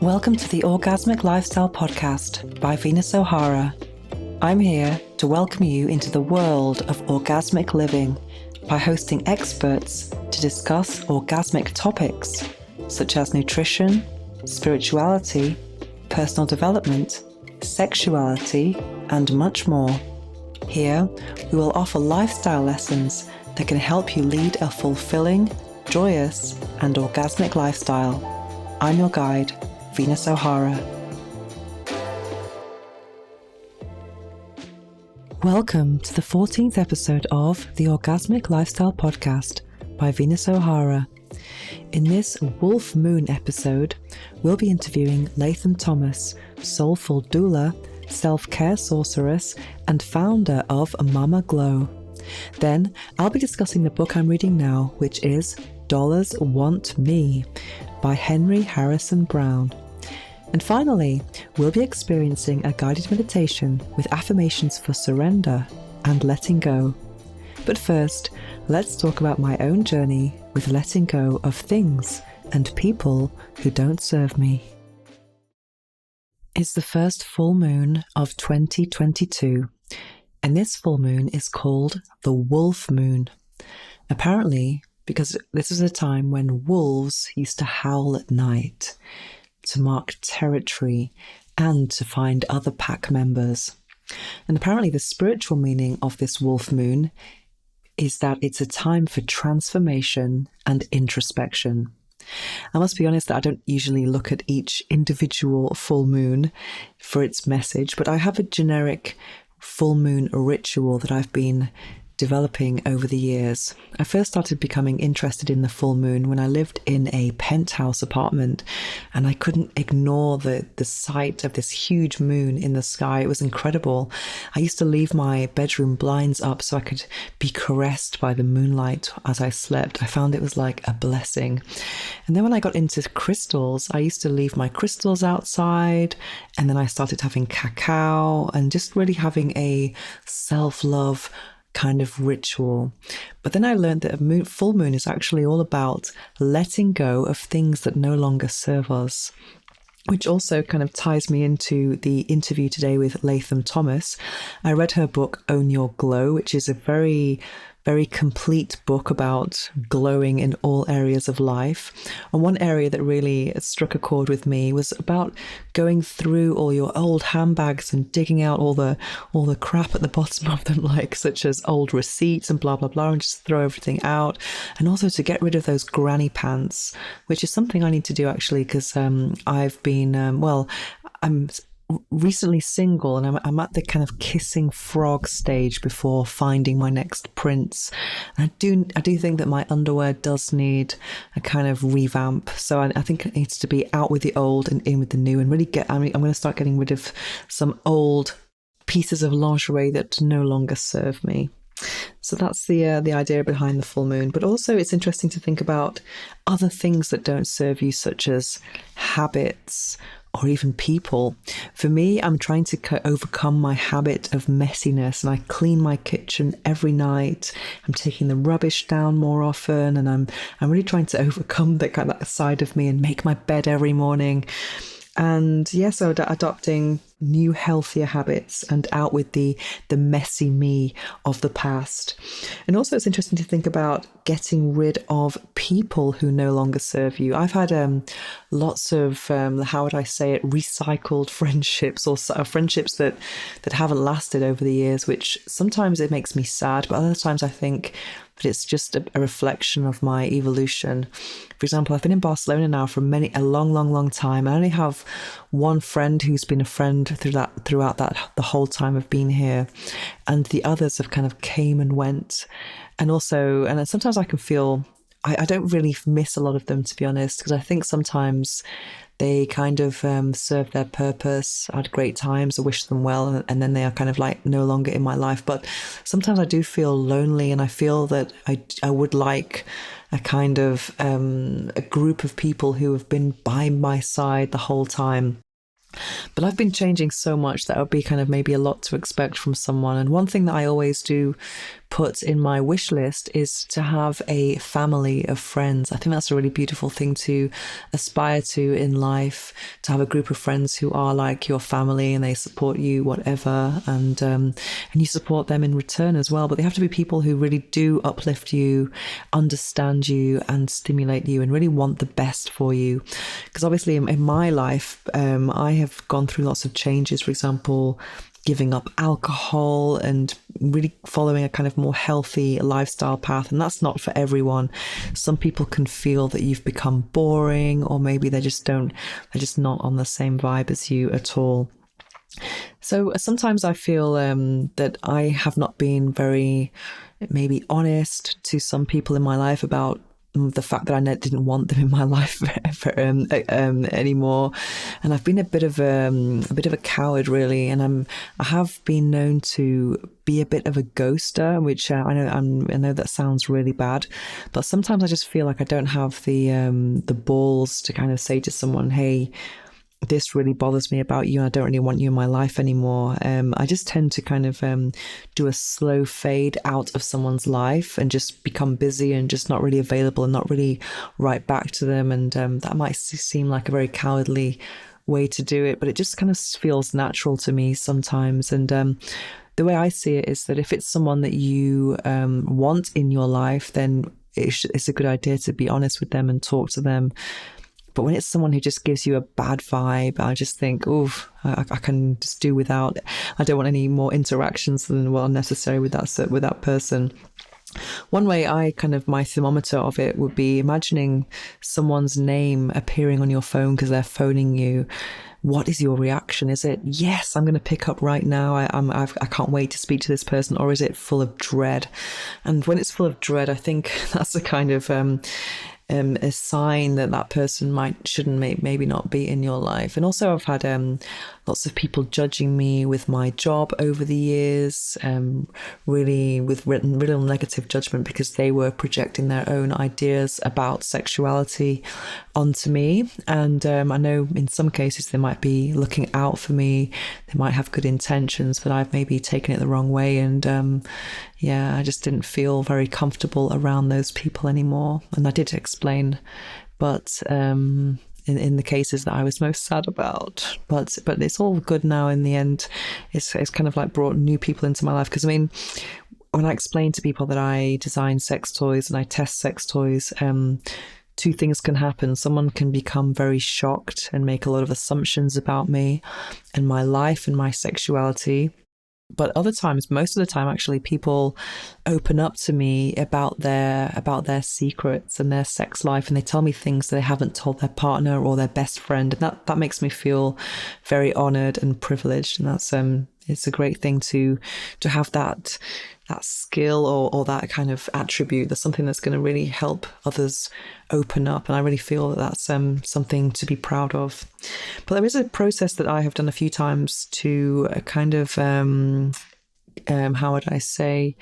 Welcome to the Orgasmic Lifestyle Podcast by Venus O'Hara. I'm here to welcome you into the world of orgasmic living by hosting experts to discuss orgasmic topics such as nutrition, spirituality, personal development, sexuality, and much more. Here, we will offer lifestyle lessons that can help you lead a fulfilling, joyous, and orgasmic lifestyle. I'm your guide, Venus O'Hara. Welcome to the 14th episode of the Orgasmic Lifestyle Podcast by Venus O'Hara. In this Wolf Moon episode, we'll be interviewing Latham Thomas, Soulful Doula, self-care sorceress, and founder of Mama Glow. Then, I'll be discussing the book I'm reading now, which is Dollars Want Me by Henry Harrison Brown. And finally, we'll be experiencing a guided meditation with affirmations for surrender and letting go. But first, let's talk about my own journey with letting go of things and people who don't serve me. It's the first full moon of 2022, and this full moon is called the Wolf Moon. Apparently, because this was a time when wolves used to howl at night to mark territory and to find other pack members. And apparently the spiritual meaning of this wolf moon is that it's a time for transformation and introspection. I must be honest that I don't usually look at each individual full moon for its message, but I have a generic full moon ritual that I've been developing over the years. I first started becoming interested in the full moon when I lived in a penthouse apartment, and I couldn't ignore the sight of this huge moon in the sky. It was incredible. I used to leave my bedroom blinds up so I could be caressed by the moonlight as I slept. I found it was like a blessing. And then when I got into crystals, I used to leave my crystals outside, and then I started having cacao and just really having a self-love kind of ritual. But then I learned that a full moon is actually all about letting go of things that no longer serve us, which also kind of ties me into the interview today with Latham Thomas. I read her book, Own Your Glow, which is a very complete book about glowing in all areas of life. And one area that really struck a chord with me was about going through all your old handbags and digging out all the crap at the bottom of them, like such as old receipts and blah, blah, blah, and just throw everything out. And also to get rid of those granny pants, which is something I need to do actually, because I've been, I'm recently single, and I'm at the kind of kissing frog stage before finding my next prince. And I do think that my underwear does need a kind of revamp. So I think it needs to be out with the old and in with the new, and really I'm going to start getting rid of some old pieces of lingerie that no longer serve me. So that's the idea behind the full moon. But also it's interesting to think about other things that don't serve you, such as habits or even people. For me, I'm trying to overcome my habit of messiness, and I clean my kitchen every night. I'm taking the rubbish down more often, and I'm really trying to overcome that side of me and make my bed every morning. And yes, so adopting new healthier habits and out with the messy me of the past. And also it's interesting to think about getting rid of people who no longer serve you. I've had lots of how would I say it, recycled friendships, or friendships that haven't lasted over the years, which sometimes it makes me sad, but other times I think that it's just a reflection of my evolution. For example, I've been in Barcelona now for a long time. I only have one friend who's been a friend throughout the whole time I've been here, and the others have kind of came and went. And sometimes I can feel I don't really miss a lot of them, to be honest, because I think sometimes they kind of serve their purpose. I had great times, I wish them well, and then they are kind of like no longer in my life. But sometimes I do feel lonely, and I feel that I would like a kind of a group of people who have been by my side the whole time. But I've been changing so much that would be kind of maybe a lot to expect from someone. And one thing that I always do put in my wish list is to have a family of friends. I think that's a really beautiful thing to aspire to in life, to have a group of friends who are like your family and they support you, whatever, and you support them in return as well. But they have to be people who really do uplift you, understand you, and stimulate you, and really want the best for you. Because obviously in my life, I have gone through lots of changes. For example, giving up alcohol and really following a kind of more healthy lifestyle path. And that's not for everyone. Some people can feel that you've become boring, or maybe they're just not on the same vibe as you at all. So sometimes I feel that I have not been very maybe honest to some people in my life about the fact that I didn't want them in my life anymore, and I've been a bit of a coward, really. And I have been known to be a bit of a ghoster, which I know that sounds really bad, but sometimes I just feel like I don't have the balls to kind of say to someone, "Hey, this really bothers me about you, and I don't really want you in my life anymore." I just tend to kind of do a slow fade out of someone's life and just become busy and just not really available and not really write back to them. And that might seem like a very cowardly way to do it, but it just kind of feels natural to me sometimes. And the way I see it is that if it's someone that you want in your life, then it's a good idea to be honest with them and talk to them. But when it's someone who just gives you a bad vibe, I just think, oof, I can just do without. I don't want any more interactions than what are necessary with that person. One way my thermometer of it would be imagining someone's name appearing on your phone because they're phoning you. What is your reaction? Is it, yes, I'm going to pick up right now, I can't wait to speak to this person? Or is it full of dread? And when it's full of dread, I think that's a kind of a sign that person shouldn't maybe not be in your life. And also I've had lots of people judging me with my job over the years, really with real negative judgment, because they were projecting their own ideas about sexuality onto me. And I know in some cases they might be looking out for me, they might have good intentions, but I've maybe taken it the wrong way. And I just didn't feel very comfortable around those people anymore. And I did explain, but in the cases that I was most sad about. But it's all good now in the end. It's kind of like brought new people into my life. Because I mean, when I explain to people that I design sex toys and I test sex toys, two things can happen. Someone can become very shocked and make a lot of assumptions about me and my life and my sexuality. But other times, most of the time, actually, people open up to me about their secrets and their sex life, and they tell me things that they haven't told their partner or their best friend, and that makes me feel very honoured and privileged. And that's it's a great thing to have that skill or that kind of attribute. That's something that's going to really help others open up, and I really feel that that's something to be proud of. But there is a process that I have done a few times to kind of how would I say,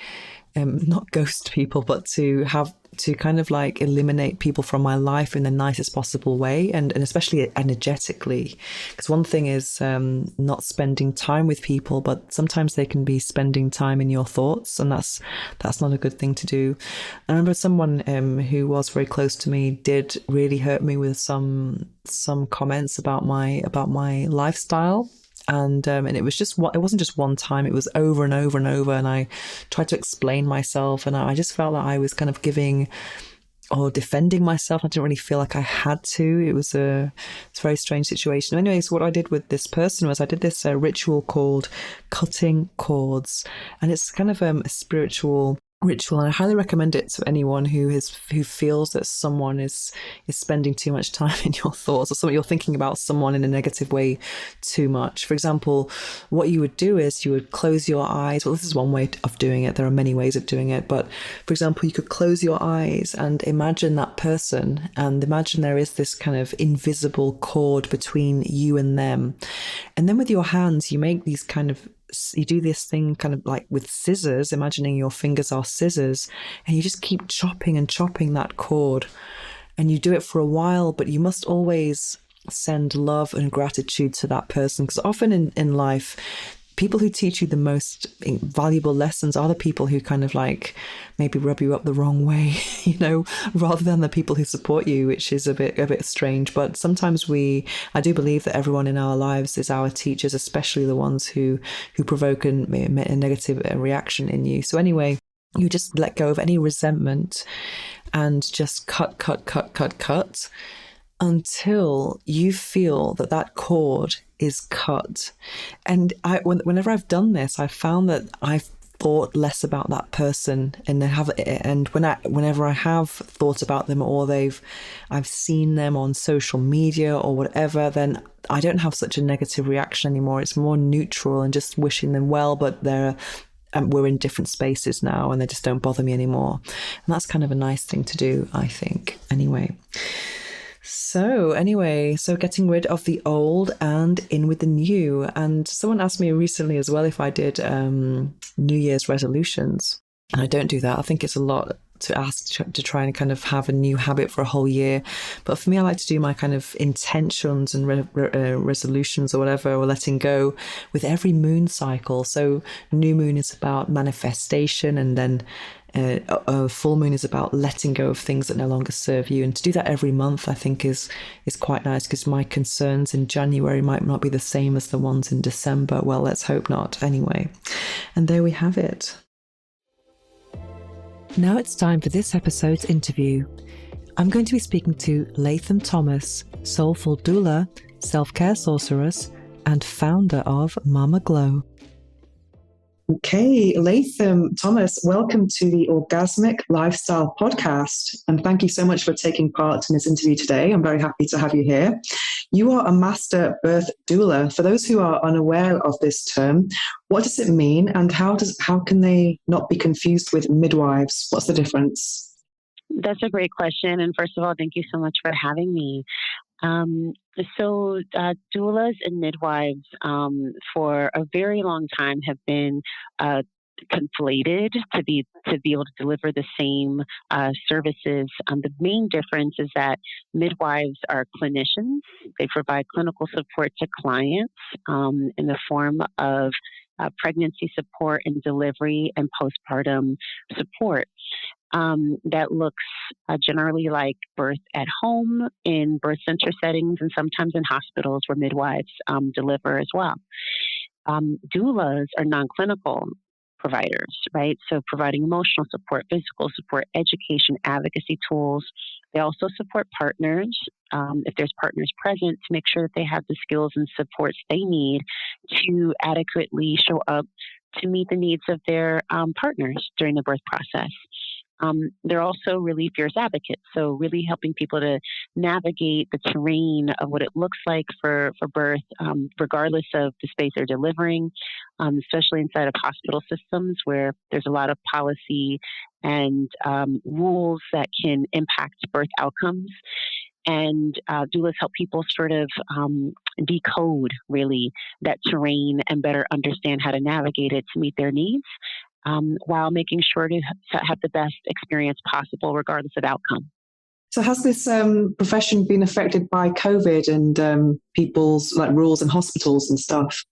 not ghost people, but to kind of like eliminate people from my life in the nicest possible way, and especially energetically. Because one thing is not spending time with people, but sometimes they can be spending time in your thoughts, and that's not a good thing to do. I remember someone who was very close to me did really hurt me with some comments about my lifestyle. And it wasn't just one time, it was over and over and over. And I tried to explain myself, and I just felt that I was kind of giving or defending myself. I didn't really feel like I had to. It's a very strange situation. Anyways, what I did with this person was I did this ritual called cutting cords. And it's kind of a spiritual ritual, and I highly recommend it to anyone who feels that someone is spending too much time in your thoughts, or something you're thinking about someone in a negative way too much. For example, what you would do is you would close your eyes. Well, this is one way of doing it. There are many ways of doing it, but for example, you could close your eyes and imagine that person, and imagine there is this kind of invisible cord between you and them. And then with your hands, you make these you do this thing kind of like with scissors, imagining your fingers are scissors, and you just keep chopping and chopping that cord. And you do it for a while, but you must always send love and gratitude to that person, because often in life, people who teach you the most valuable lessons are the people who kind of like maybe rub you up the wrong way, rather than the people who support you, which is a bit strange. But sometimes I do believe that everyone in our lives is our teachers, especially the ones who provoke a negative reaction in you. So anyway, you just let go of any resentment and just cut until you feel that cord is cut. And whenever I've done this, I've found that I've thought less about that person, and whenever I have thought about them, or I've seen them on social media or whatever, then I don't have such a negative reaction anymore. It's more neutral and just wishing them well, but we're in different spaces now and they just don't bother me anymore. And that's kind of a nice thing to do, I think. So getting rid of the old and in with the new. And someone asked me recently as well if I did New Year's resolutions. And I don't do that. I think it's a lot to ask to try and kind of have a new habit for a whole year. But for me, I like to do my kind of intentions and resolutions or whatever, or letting go with every moon cycle. So new moon is about manifestation, and then a full moon is about letting go of things that no longer serve you. And to do that every month, I think is quite nice, because my concerns in January might not be the same as the ones in December. Well, let's hope not anyway. And there we have it. Now it's time for this episode's interview. I'm going to be speaking to Latham Thomas, Soulful Doula, self-care sorceress, and founder of Mama Glow. Okay, Latham Thomas, welcome to the Orgasmic Lifestyle Podcast. And thank you so much for taking part in this interview today. I'm very happy to have you here. You are a master birth doula. For those who are unaware of this term, what does it mean, and how can they not be confused with midwives? What's the difference? That's a great question. And first of all, thank you so much for having me. Doulas and midwives for a very long time have been conflated to be able to deliver the same services. The main difference is that midwives are clinicians. They provide clinical support to clients in the form of pregnancy support and delivery and postpartum support. That looks generally like birth at home, in birth center settings, and sometimes in hospitals where midwives deliver as well. Doulas are non-clinical providers, right? So providing emotional support, physical support, education, advocacy tools. They also support partners, if there's partners present, to make sure that they have the skills and supports they need to adequately show up to meet the needs of their partners during the birth process. They're also really fierce advocates, so really helping people to navigate the terrain of what it looks like for birth, regardless of the space they're delivering, especially inside of hospital systems where there's a lot of policy and rules that can impact birth outcomes. And doulas help people sort of decode, really, that terrain and better understand how to navigate it to meet their needs, while making sure to have the best experience possible, regardless of outcome. So has this profession been affected by COVID and people's rules in hospitals and stuff?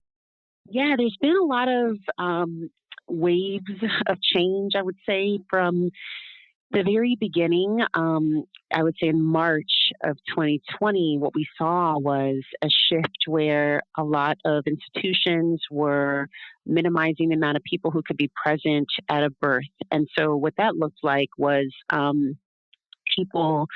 Yeah, there's been a lot of waves of change, I would say, from the very beginning. I would say in March of 2020, what we saw was a shift where a lot of institutions were minimizing the amount of people who could be present at a birth. And so what that looked like was people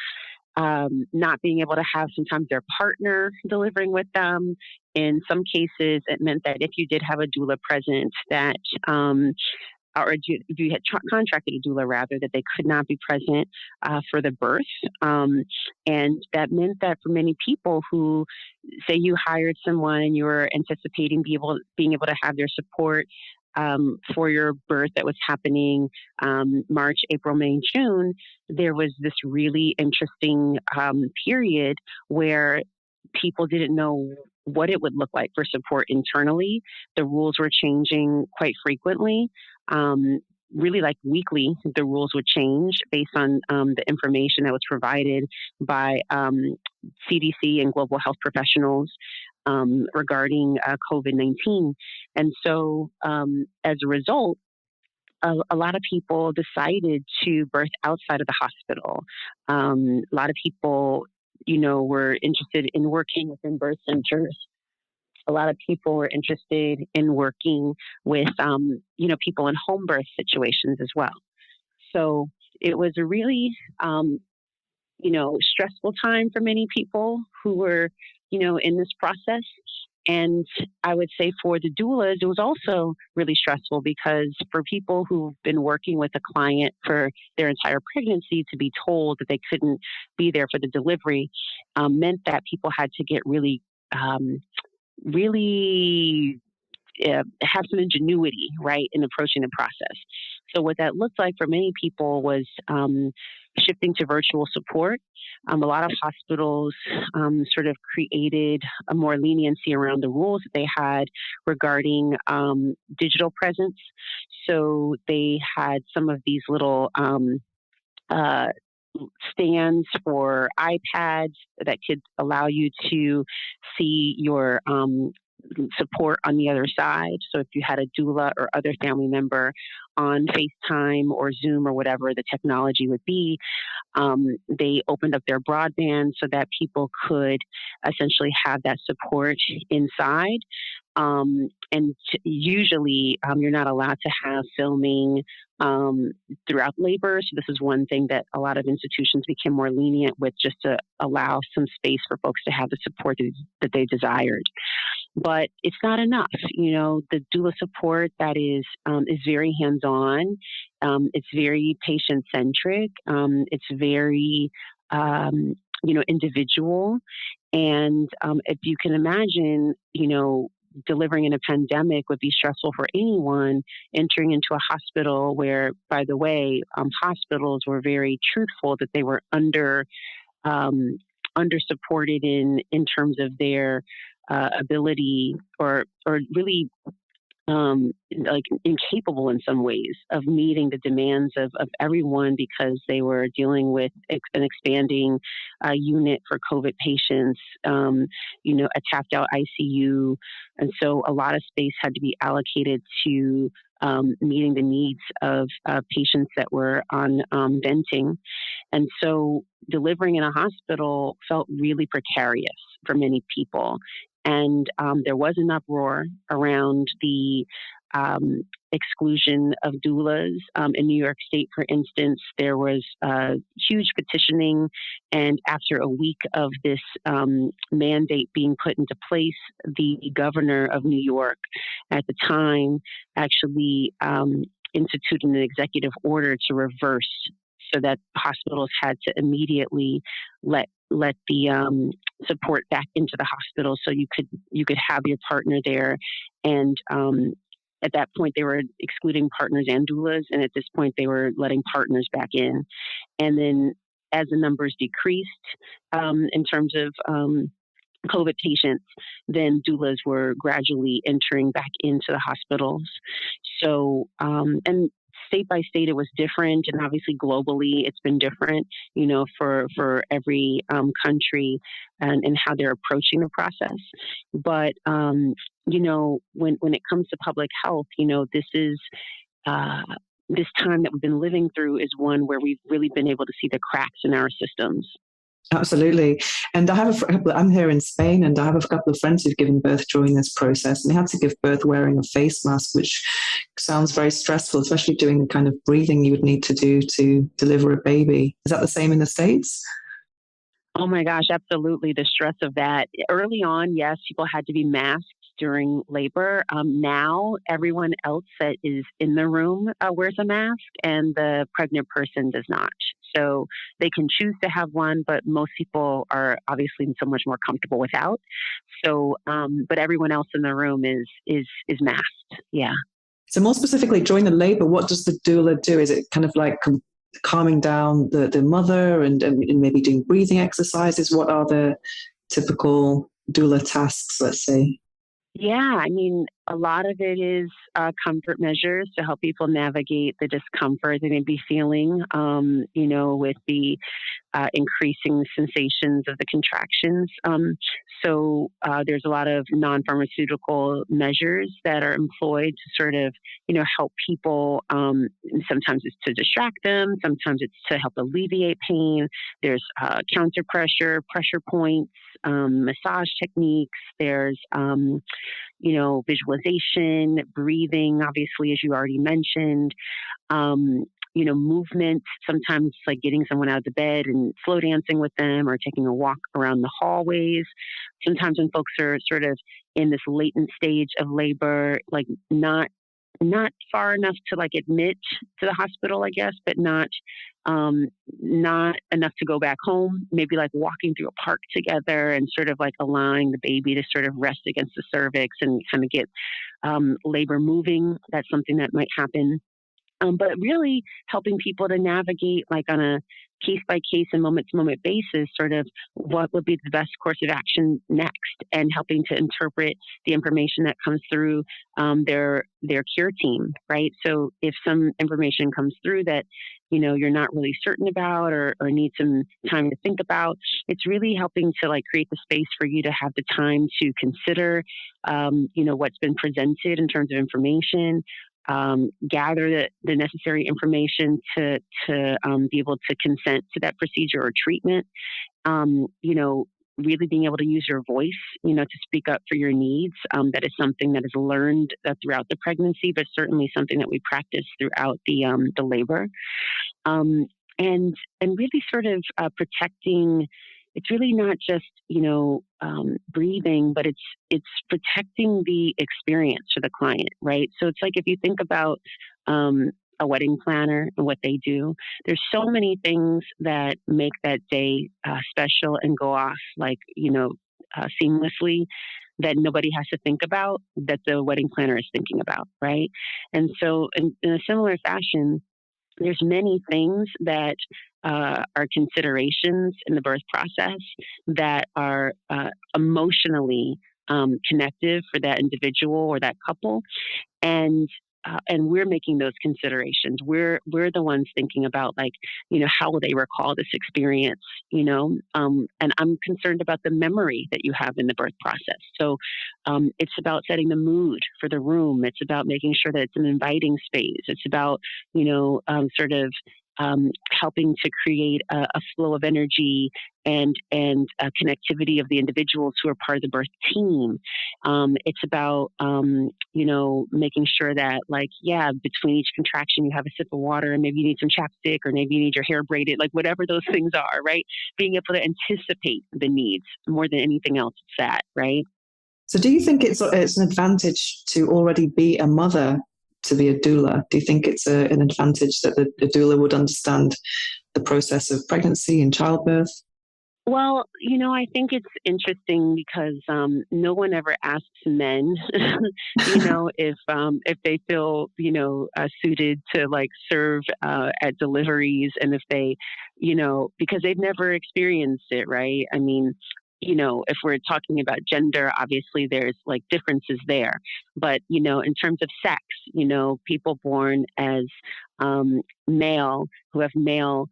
not being able to have sometimes their partner delivering with them. In some cases, it meant that if you did have a doula present, that or if you had contracted a doula, rather, that they could not be present for the birth. And that meant that for many people who, say you hired someone and you were anticipating being able to have their support for your birth that was happening March, April, May, and June, there was this really interesting period where people didn't know what it would look like for support internally. The rules were changing quite frequently. Really, like weekly, the rules would change based on the information that was provided by CDC and global health professionals. regarding COVID-19. And so as a result, a lot of people decided to birth outside of the hospital. A lot of people, were interested in working within birth centers. A lot of people were interested in working with, people in home birth situations as well. So it was a really, stressful time for many people who were, in this process. And I would say for the doulas, it was also really stressful because for people who've been working with a client for their entire pregnancy, to be told that they couldn't be there for the delivery meant that people had to get really, really have some ingenuity, right, in approaching the process. So what that looked like for many people was shifting to virtual support. A lot of hospitals sort of created a more leniency around the rules that they had regarding digital presence. So they had some of these little uh, stands for iPads that could allow you to see your support on the other side. So if you had a doula or other family member on FaceTime or Zoom or whatever the technology would be, they opened up their broadband so that people could essentially have that support inside. And usually, you're not allowed to have filming throughout labor. So this is one thing that a lot of institutions became more lenient with, just to allow some space for folks to have the support that they desired. But it's not enough. The doula support that is very hands-on. It's very patient-centric. It's very, individual. And if you can imagine, delivering in a pandemic would be stressful for anyone entering into a hospital where, by the way, hospitals were very truthful that they were under supported in terms of their ability, or really like incapable in some ways of meeting the demands of everyone, because they were dealing with an expanding unit for COVID patients, a tapped out ICU. And so a lot of space had to be allocated to meeting the needs of patients that were on venting. And so delivering in a hospital felt really precarious for many people. And there was an uproar around the exclusion of doulas. In New York State, for instance, there was huge petitioning. And after a week of this mandate being put into place, the governor of New York at the time actually instituted an executive order to reverse, so that hospitals had to immediately let the support back into the hospital, so you could have your partner there. And at that point, they were excluding partners and doulas, and at this point, they were letting partners back in. And then, as the numbers decreased in terms of COVID patients, then doulas were gradually entering back into the hospitals. So, and state by state, it was different, and obviously globally, it's been different, for every country and how they're approaching the process. But when it comes to public health, this is this time that we've been living through is one where we've really been able to see the cracks in our systems. Absolutely. And I'm here in Spain, and I have a couple of friends who've given birth during this process, and they had to give birth wearing a face mask, which sounds very stressful, especially doing the kind of breathing you would need to do to deliver a baby. Is that the same in the States? Oh my gosh, absolutely. The stress of that. Early on, yes, people had to be masked during labor. Now, everyone else that is in the room wears a mask, and the pregnant person does not. So they can choose to have one, but most people are obviously so much more comfortable without. So, but everyone else in the room is masked. Yeah. So more specifically, during the labor, what does the doula do? Is it kind of like calming down the mother and maybe doing breathing exercises? What are the typical doula tasks, let's say? Yeah, I mean, a lot of it is comfort measures to help people navigate the discomfort they may be feeling, with the increasing sensations of the contractions. So there's a lot of non-pharmaceutical measures that are employed to sort of, help people. Sometimes it's to distract them. Sometimes it's to help alleviate pain. There's counter pressure points, massage techniques. There's, visualization, breathing, obviously, as you already mentioned. Um, Movement, sometimes like getting someone out of the bed and slow dancing with them or taking a walk around the hallways. Sometimes when folks are sort of in this latent stage of labor, like not far enough to like admit to the hospital, I guess, but not enough to go back home. Maybe like walking through a park together and sort of like allowing the baby to sort of rest against the cervix and kind of get labor moving. That's something that might happen. But really helping people to navigate like on a case by case and moment to moment basis, sort of what would be the best course of action next, and helping to interpret the information that comes through their care team, right? So if some information comes through that you're not really certain about or need some time to think about, it's really helping to like create the space for you to have the time to consider what's been presented in terms of information, gather the necessary information to be able to consent to that procedure or treatment. Really being able to use your voice, to speak up for your needs. That is something that is learned throughout the pregnancy, but certainly something that we practice throughout the labor. Um, and really sort of protecting. It's really not just breathing, but it's protecting the experience for the client, right? So it's like if you think about a wedding planner and what they do, there's so many things that make that day special and go off like seamlessly, that nobody has to think about, that the wedding planner is thinking about, right? And so in a similar fashion, there's many things that are considerations in the birth process that are emotionally connective for that individual or that couple, and we're making those considerations. We're the ones thinking about like how will they recall this experience, and I'm concerned about the memory that you have in the birth process. So it's about setting the mood for the room. It's about making sure that it's an inviting space. It's about sort of helping to create a flow of energy and a connectivity of the individuals who are part of the birth team. It's about making sure that between each contraction you have a sip of water, and maybe you need some chapstick, or maybe you need your hair braided, like whatever those things are, right? Being able to anticipate the needs more than anything else. It's that, right? So, do you think it's an advantage to already be a mother to be a doula? Do you think it's an advantage that the doula would understand the process of pregnancy and childbirth? Well, I think it's interesting because no one ever asks men, if they feel suited to like serve at deliveries, and if they, because they've never experienced it, right? I mean, if we're talking about gender, obviously there's like differences there, but in terms of sex, people born as male who have male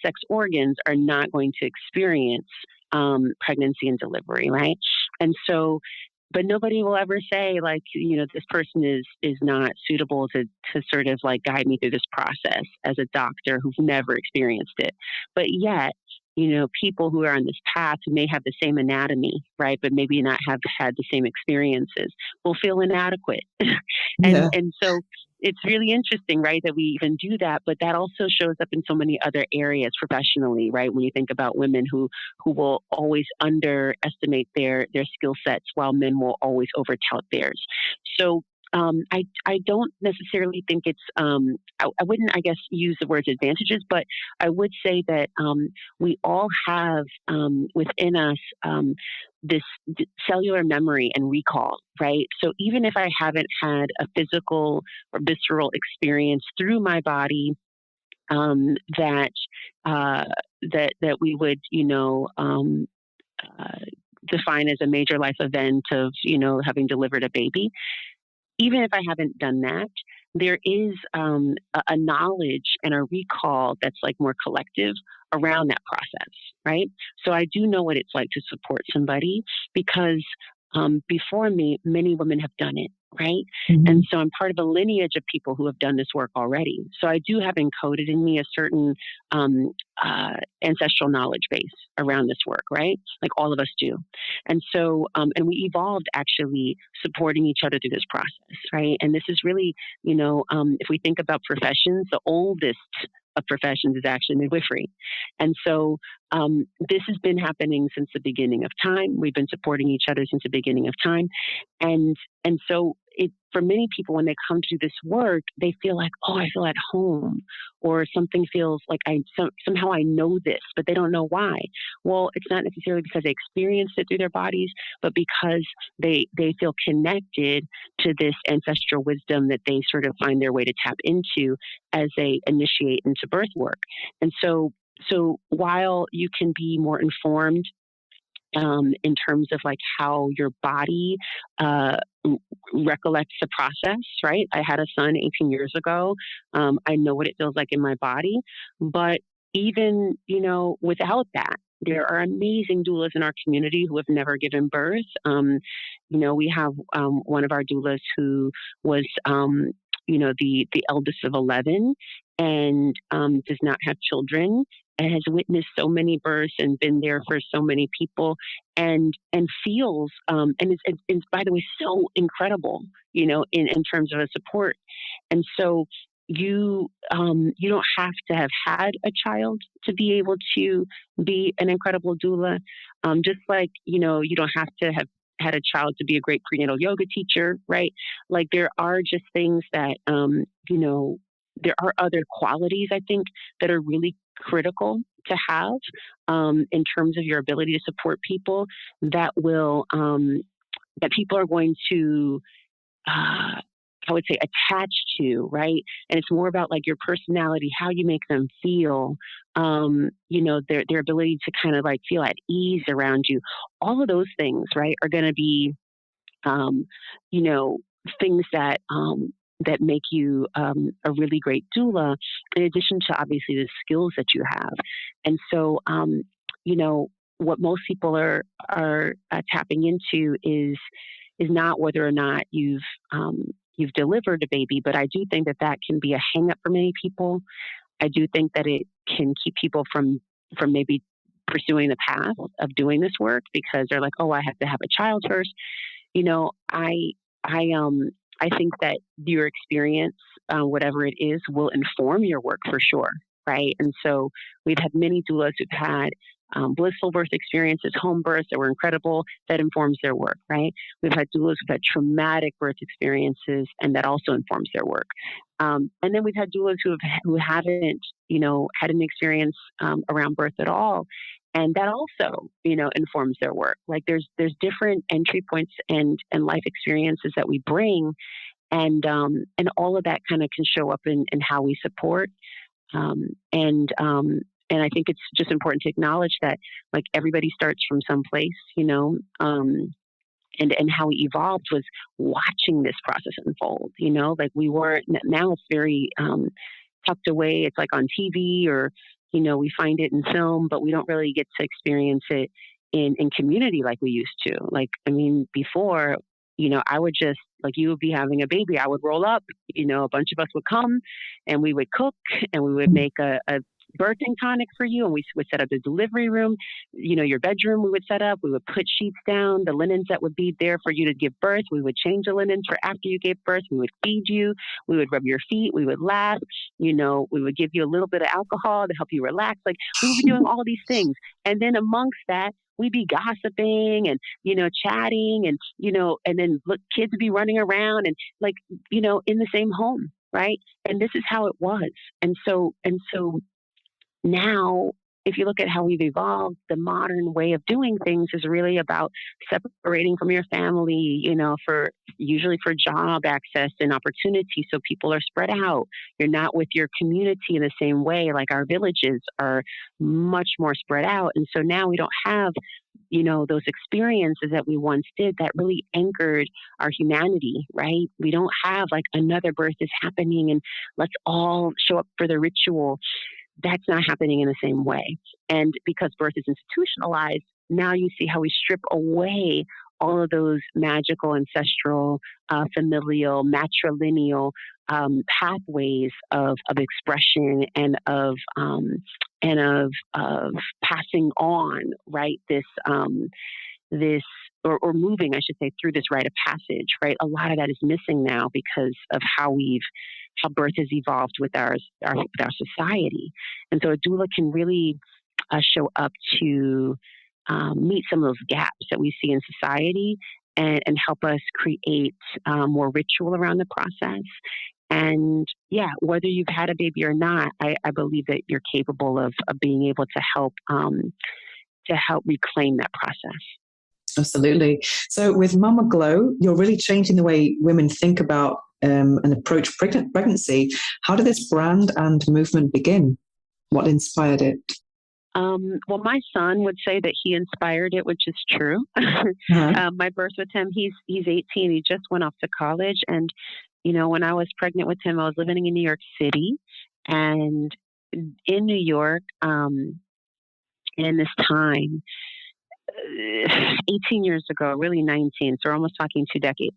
sex organs are not going to experience pregnancy and delivery, right? And so, but nobody will ever say like, this person is not suitable to sort of like guide me through this process as a doctor who's never experienced it. But yet, people who are on this path who may have the same anatomy, right, but maybe not have had the same experiences, will feel inadequate. Yeah. and so it's really interesting, right, that we even do that, but that also shows up in so many other areas professionally, right? When you think about women who will always underestimate their skill sets, while men will always overtout theirs. So I don't necessarily think it's, I wouldn't, I guess, use the words advantages, but I would say that we all have within us this cellular memory and recall, right? So even if I haven't had a physical or visceral experience through my body, that that we would, define as a major life event of, having delivered a baby, even if I haven't done that, there is a knowledge and a recall that's like more collective around that process, right? So I do know what it's like to support somebody because before me, many women have done it, right? Mm-hmm. And so I'm part of a lineage of people who have done this work already. So I do have encoded in me a certain ancestral knowledge base around this work, right? Like all of us do. And so, and we evolved actually supporting each other through this process, right? And this is really, if we think about professions, the oldest of professions is actually midwifery. And so this has been happening since the beginning of time. We've been supporting each other since the beginning of time. And so for many people, when they come to this work, they feel like, oh, I feel at home, or something feels like somehow I know this, but they don't know why. Well, it's not necessarily because they experienced it through their bodies, but because they feel connected to this ancestral wisdom that they sort of find their way to tap into as they initiate into birth work. And so while you can be more informed in terms of like how your body recollects the process, right? I had a son 18 years ago. I know what it feels like in my body, but even, without that, there are amazing doulas in our community who have never given birth. We have one of our doulas who was, the eldest of 11 and does not have children and has witnessed so many births and been there for so many people and feels and is by the way so incredible, in terms of a support. And so you don't have to have had a child to be able to be an incredible doula. Just like, you don't have to have had a child to be a great prenatal yoga teacher, right? Like there are just things that, there are other qualities, I think, that are really critical to have in terms of your ability to support people that will, that people are going to, I would say, attach to, right? And it's more about like your personality, how you make them feel, their ability to kind of like feel at ease around you. All of those things, right, are going to be, things that make you a really great doula, in addition to obviously the skills that you have. And so, what most people are tapping into is not whether or not you've delivered a baby, but I do think that can be a hang up for many people. I do think that it can keep people from maybe pursuing the path of doing this work because they're like, oh, I have to have a child first. I think that your experience, whatever it is, will inform your work for sure, right? And so we've had many doulas who've had blissful birth experiences, home births that were incredible. That informs their work, right? We've had doulas who've had traumatic birth experiences, and that also informs their work. And then we've had doulas who haven't, had an experience around birth at all, and that also, informs their work. Like there's different entry points and life experiences that we bring, and all of that kind of can show up in how we support. And I think it's just important to acknowledge that like everybody starts from some place, and how we evolved was watching this process unfold. Like we weren't. Now it's very tucked away. It's like on TV or, we find it in film, but we don't really get to experience it in community like we used to. Like, I mean, before, I would just, like you would be having a baby, I would roll up, a bunch of us would come and we would cook and we would make a birthing tonic for you, and we would set up the delivery room, your bedroom we would set up, we would put sheets down, the linens that would be there for you to give birth, we would change the linens for after you gave birth, we would feed you, we would rub your feet, we would laugh, we would give you a little bit of alcohol to help you relax. Like we would be doing all these things. And then amongst that, we'd be gossiping and, chatting and, and then kids would be running around and like, in the same home. Right. And this is how it was. And so now, if you look at how we've evolved, the modern way of doing things is really about separating from your family, usually for job access and opportunity. So people are spread out. You're not with your community in the same way. Like our villages are much more spread out. And so now we don't have, those experiences that we once did that really anchored our humanity, right? We don't have like another birth is happening and let's all show up for the ritual. That's not happening in the same way. And because birth is institutionalized, now you see how we strip away all of those magical, ancestral, familial, matrilineal pathways of expression and of passing on, right? This or moving, I should say, through this rite of passage, right? A lot of that is missing now because of how birth has evolved with our society, and so a doula can really show up to meet some of those gaps that we see in society and help us create more ritual around the process. And yeah, whether you've had a baby or not, I believe that you're capable of being able to help reclaim that process. Absolutely. So with Mama Glow, you're really changing the way women think about and approach pregnancy. How did this brand and movement begin? What inspired it? Well, my son would say that he inspired it, which is true. My birth with him, he's 18. He just went off to college, and when I was pregnant with him, I was living in New York City, and in New York, in this time, 18 years ago, really 19, so we're almost talking 2 decades.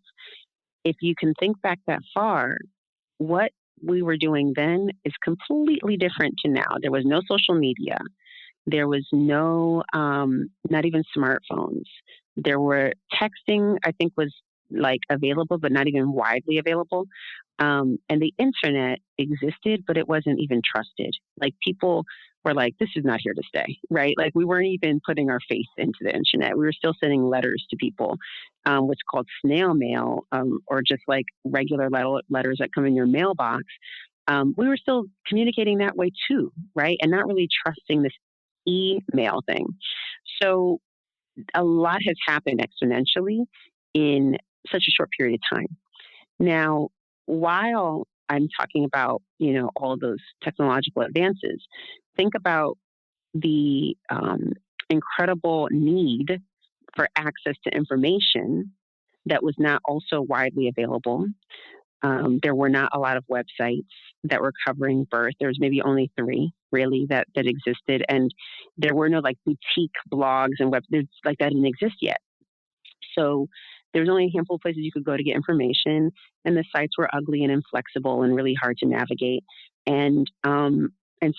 If you can think back that far, what we were doing then is completely different to now. There was no social media. There was no, not even smartphones. There were texting, I think, was like available, but not even widely available. And the internet existed, but it wasn't even trusted. Like people were like, this is not here to stay, right? Like we weren't even putting our face into the internet. We were still sending letters to people, what's called snail mail, or just like regular letters that come in your mailbox. We were still communicating that way too, right? And not really trusting this email thing. So a lot has happened exponentially in such a short period of time. Now, while I'm talking about, all of those technological advances, think about the incredible need for access to information that was not also widely available. There were not a lot of websites that were covering birth. There was maybe only 3 really that existed. And there were no like boutique blogs and websites like that didn't exist yet. So there's only a handful of places you could go to get information, and the sites were ugly and inflexible and really hard to navigate. And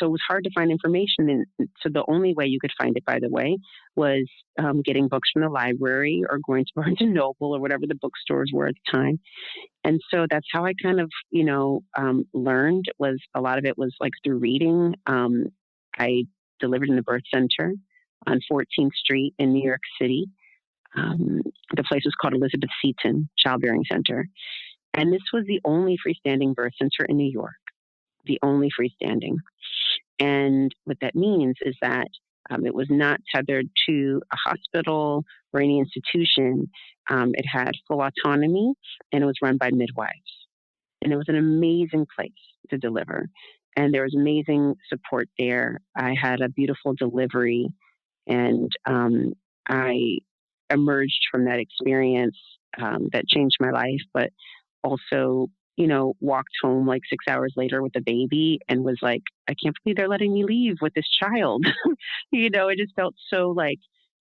so it was hard to find information. And so the only way you could find it, by the way, was getting books from the library or going to Barnes and Noble or whatever the bookstores were at the time. And so that's how I kind of, learned. Was a lot of it was like through reading. I delivered in the birth center on 14th Street in New York City. The place was called Elizabeth Seton Childbearing Center. And this was the only freestanding birth center in New York, the only freestanding. And what that means is that it was not tethered to a hospital or any institution. It had full autonomy, and it was run by midwives. And it was an amazing place to deliver. And there was amazing support there. I had a beautiful delivery, and I emerged from that experience that changed my life, but also, walked home like 6 hours later with a baby and was like, I can't believe they're letting me leave with this child. It just felt so like,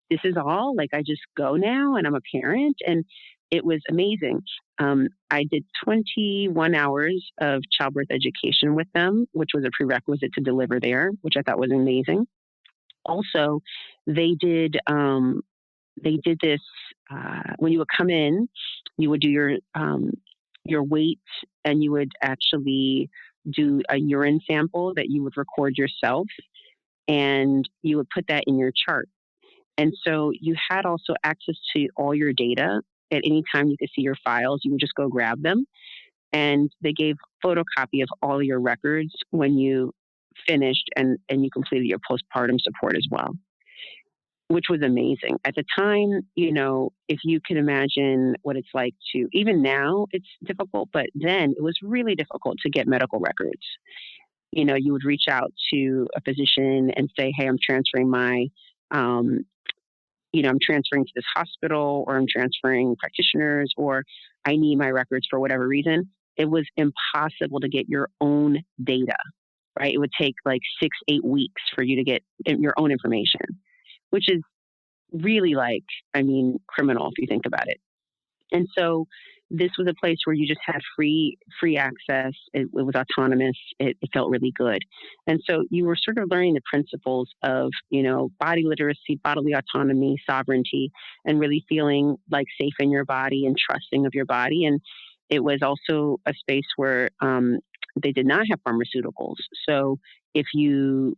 this is all, like, I just go now and I'm a parent. And it was amazing. I did 21 hours of childbirth education with them, which was a prerequisite to deliver there, which I thought was amazing. Also, they did this when you would come in, you would do your weight, and you would actually do a urine sample that you would record yourself, and you would put that in your chart. And so you had also access to all your data. At any time you could see your files, you would just go grab them. And they gave photocopy of all your records when you finished and you completed your postpartum support as well, which was amazing. At the time, if you can imagine what it's like to, even now it's difficult, but then it was really difficult to get medical records. You would reach out to a physician and say, hey, I'm transferring I'm transferring to this hospital, or I'm transferring practitioners, or I need my records for whatever reason. It was impossible to get your own data. right? It would take like 6-8 weeks for you to get your own information, which is really like, I mean, criminal if you think about it. And so this was a place where you just had free access. It was autonomous. It felt really good. And so you were sort of learning the principles of, body literacy, bodily autonomy, sovereignty, and really feeling like safe in your body and trusting of your body. And it was also a space where they did not have pharmaceuticals. So if you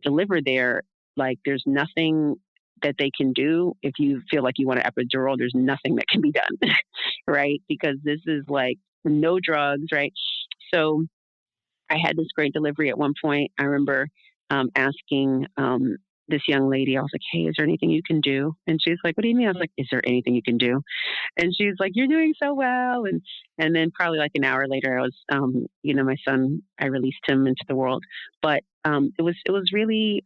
deliver there, like there's nothing that they can do. If you feel like you want an epidural, there's nothing that can be done, right? Because this is like no drugs, right? So I had this great delivery at one point. I remember asking this young lady, I was like, hey, is there anything you can do? And she's like, what do you mean? I was like, is there anything you can do? And she's like, you're doing so well. And then probably like an hour later, I was, my son, I released him into the world. But it was really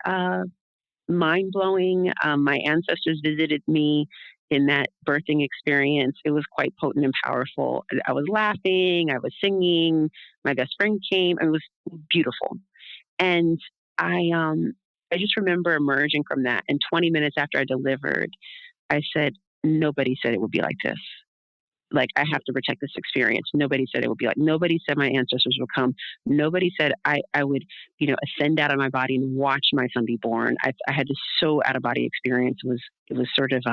mind blowing. My ancestors visited me in that birthing experience. It was quite potent and powerful. I was laughing, I was singing, my best friend came, and it was beautiful. And I, um, I just remember emerging from that. And 20 minutes after I delivered, I said, nobody said it would be like this. Like, I have to protect this experience. Nobody said it would be like, nobody said my ancestors would come. Nobody said I would, ascend out of my body and watch my son be born. I had this so out of body experience. It was sort of,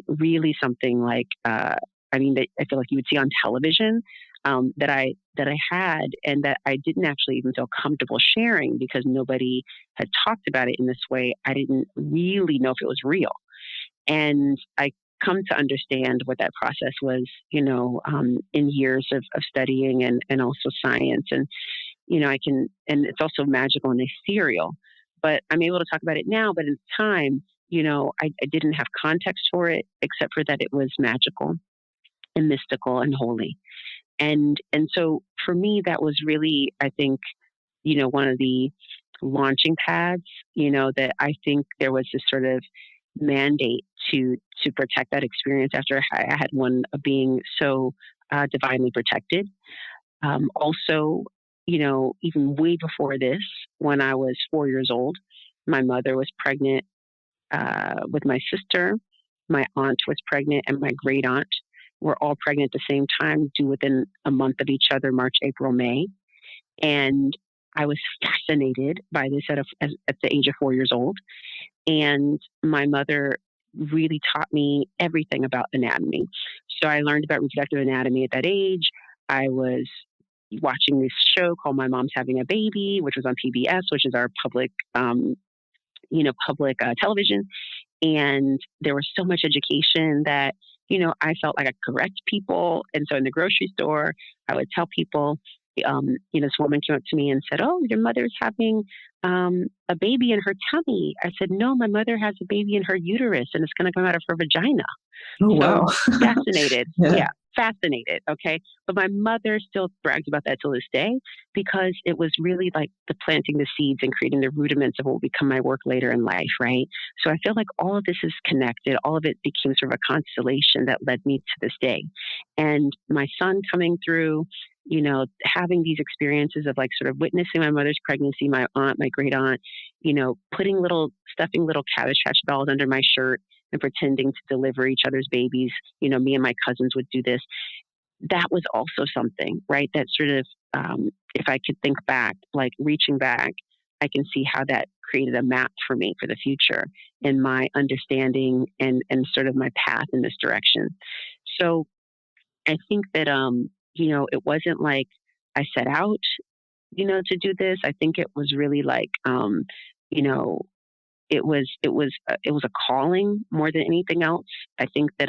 really something like, that I feel like you would see on television, that I had, and that I didn't actually even feel comfortable sharing because nobody had talked about it in this way. I didn't really know if it was real. And I come to understand what that process was, in years of studying and also science. And, and it's also magical and ethereal, but I'm able to talk about it now. But at the time, I didn't have context for it except for that it was magical and mystical and holy. And so for me, that was really, I think, one of the launching pads, that I think there was this sort of mandate to protect that experience after I had one of being so divinely protected. Also, even way before this, when I was 4 years old, my mother was pregnant with my sister. My aunt was pregnant, and my great aunt were all pregnant at the same time, due within a month of each other, March, April, May. And I was fascinated by this at the age of 4 years old. And my mother really taught me everything about anatomy. So I learned about reproductive anatomy at that age. I was watching this show called My Mom's Having a Baby, which was on PBS, which is our public television. And there was so much education that, I felt like I could correct people. And so in the grocery store, I would tell people, this woman came up to me and said, oh, your mother's having a baby in her tummy. I said, no, my mother has a baby in her uterus and it's going to come out of her vagina. Oh, So wow. fascinated. Yeah. Yeah, fascinated. Okay. But my mother still brags about that till this day because it was really like the planting the seeds and creating the rudiments of what will become my work later in life. Right. So I feel like all of this is connected. All of it became sort of a constellation that led me to this day. And my son coming through, having these experiences of like sort of witnessing my mother's pregnancy, my aunt, my great aunt, stuffing little Cabbage Patch dolls under my shirt and pretending to deliver each other's babies. Me and my cousins would do this. That was also something, right? That sort of, if I could think back, like reaching back, I can see how that created a map for me for the future and my understanding and sort of my path in this direction. So I think that, it wasn't like I set out, to do this. I think it was really like, you know, it was a calling more than anything else. I think that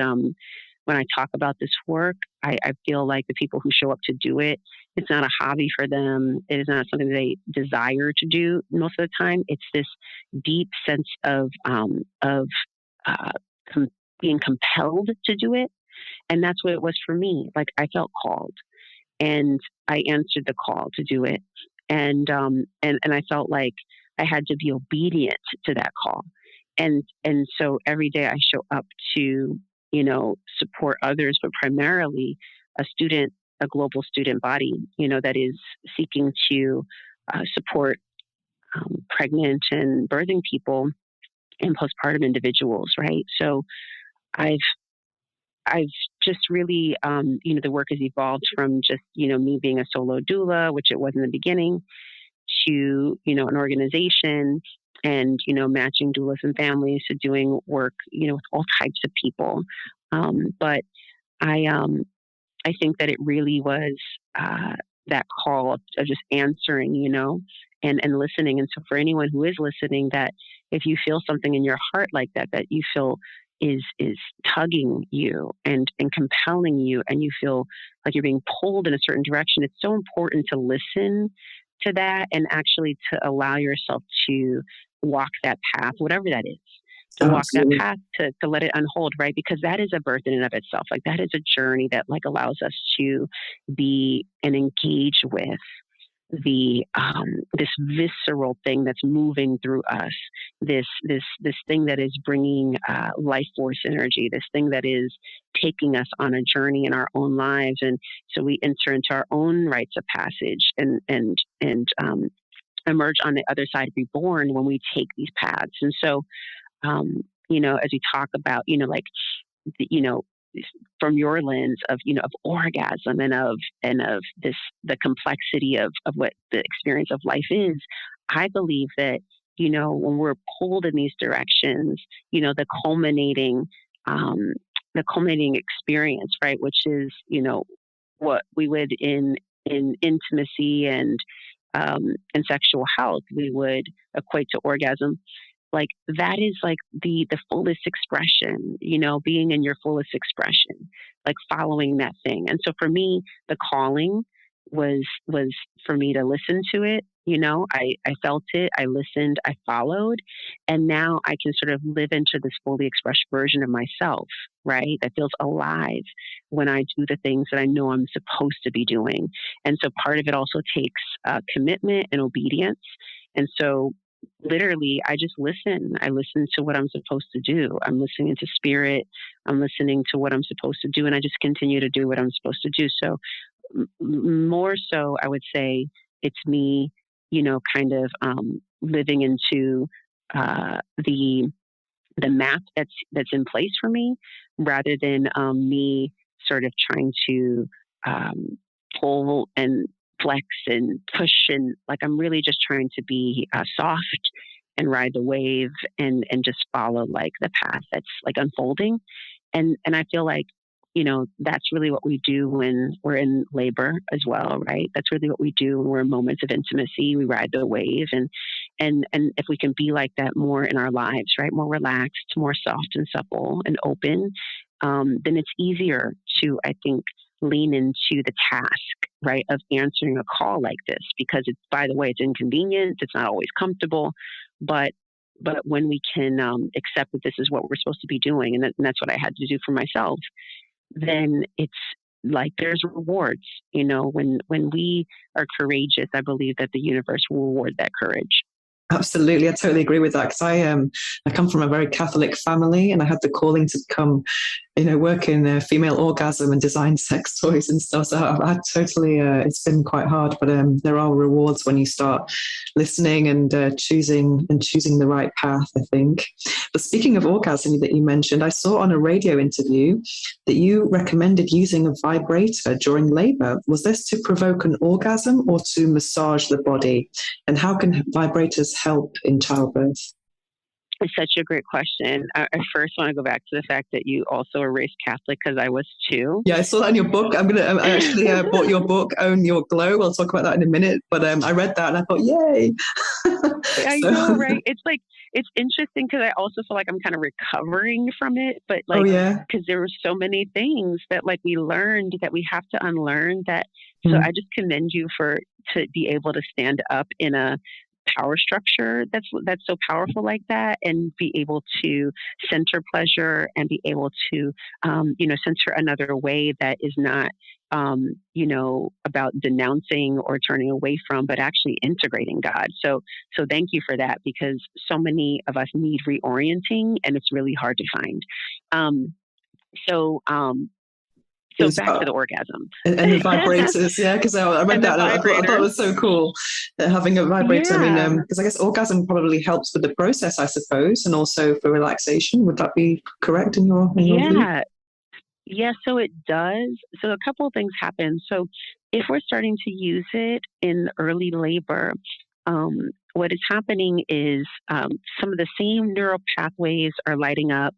when I talk about this work, I feel like the people who show up to do it, it's not a hobby for them. It is not something they desire to do most of the time. It's this deep sense of uh, com- being compelled to do it, and that's what it was for me. Like I felt called, and I answered the call to do it, and I felt like I had to be obedient to that call, and so every day I show up to support others, but primarily a student, a global student body, that is seeking to support pregnant and birthing people and postpartum individuals, right? So I've I've just really, the work has evolved from just, me being a solo doula, which it was in the beginning, to, an organization and, matching doulas and families to doing work, with all types of people. But I, I think that it really was that call of just answering, and listening. And so for anyone who is listening, that if you feel something in your heart like that, that you feel is tugging you and compelling you, and you feel like you're being pulled in a certain direction, it's so important to listen to that and actually to allow yourself to walk that path, whatever that is, to walk that Absolutely. path, to let it unfold, right? Because that is a birth in and of itself. Like that is a journey that like allows us to be and engage with the this visceral thing that's moving through us, this thing that is bringing life force energy, this thing that is taking us on a journey in our own lives, and so we enter into our own rites of passage and emerge on the other side reborn when we take these paths. And so as we talk about, like, you know, from your lens of, of orgasm and of this, the complexity of what the experience of life is, I believe that, when we're pulled in these directions, um, the culminating experience, right, which is, what we would in intimacy and sexual health, we would equate to orgasm. Like that is like the fullest expression, being in your fullest expression, like following that thing. And so for me, the calling was for me to listen to it. I felt it, I listened, I followed, and now I can sort of live into this fully expressed version of myself, right? That feels alive when I do the things that I know I'm supposed to be doing. And so part of it also takes commitment and obedience. And so literally, I just listen. I listen to what I'm supposed to do. I'm listening to spirit. I'm listening to what I'm supposed to do. And I just continue to do what I'm supposed to do. So, more so, I would say it's me, kind of living into the map that's in place for me, rather than me sort of trying to um, pull and flex and push, and like I'm really just trying to be soft and ride the wave and just follow like the path that's like unfolding. And I feel like, that's really what we do when we're in labor as well, right? That's really what we do when we're in moments of intimacy. We ride the wave, and if we can be like that more in our lives, right? More relaxed, more soft and supple and open, then it's easier to, I think, lean into the task, right, of answering a call like this, because it's, by the way, it's inconvenient. It's not always comfortable, but when we can accept that this is what we're supposed to be doing, and that's what I had to do for myself, then it's like there's rewards. When we are courageous, I believe that the universe will reward that courage. Absolutely, I totally agree with that because I come from a very Catholic family, and I had the calling to become, work in female orgasm and design sex toys and stuff. So I totally, it's been quite hard, but there are rewards when you start listening and choosing the right path, I think. But speaking of orgasm that you mentioned, I saw on a radio interview that you recommended using a vibrator during labor. Was this to provoke an orgasm or to massage the body? And how can vibrators help in childbirth? It's such a great question. I first want to go back to the fact that you also are raised Catholic, because I was too. Yeah, I saw that in your book. I actually bought your book, Own Your Glow. We'll talk about that in a minute. But I read that and I thought, yay. I know, right? It's like, it's interesting because I also feel like I'm kind of recovering from it, but Oh, like, yeah. because there were so many things that like we learned that we have to unlearn that. So I just commend you to be able to stand up in a power structure that's so powerful like that, and be able to center pleasure and be able to center another way that is not about denouncing or turning away from, but actually integrating God. So thank you for that, because so many of us need reorienting, and it's really hard to find. Um, so It So was back to about the orgasm. and the vibrators, yeah, because I read And the that and I thought it vibrators. was so cool having a vibrator. I mean, Yeah. because I guess orgasm probably helps with the process, I suppose, and also for relaxation. Would that be correct in your view? Yeah. Yeah, so it does. So a couple of things happen. So if we're starting to use it in early labor, what is happening is some of the same neural pathways are lighting up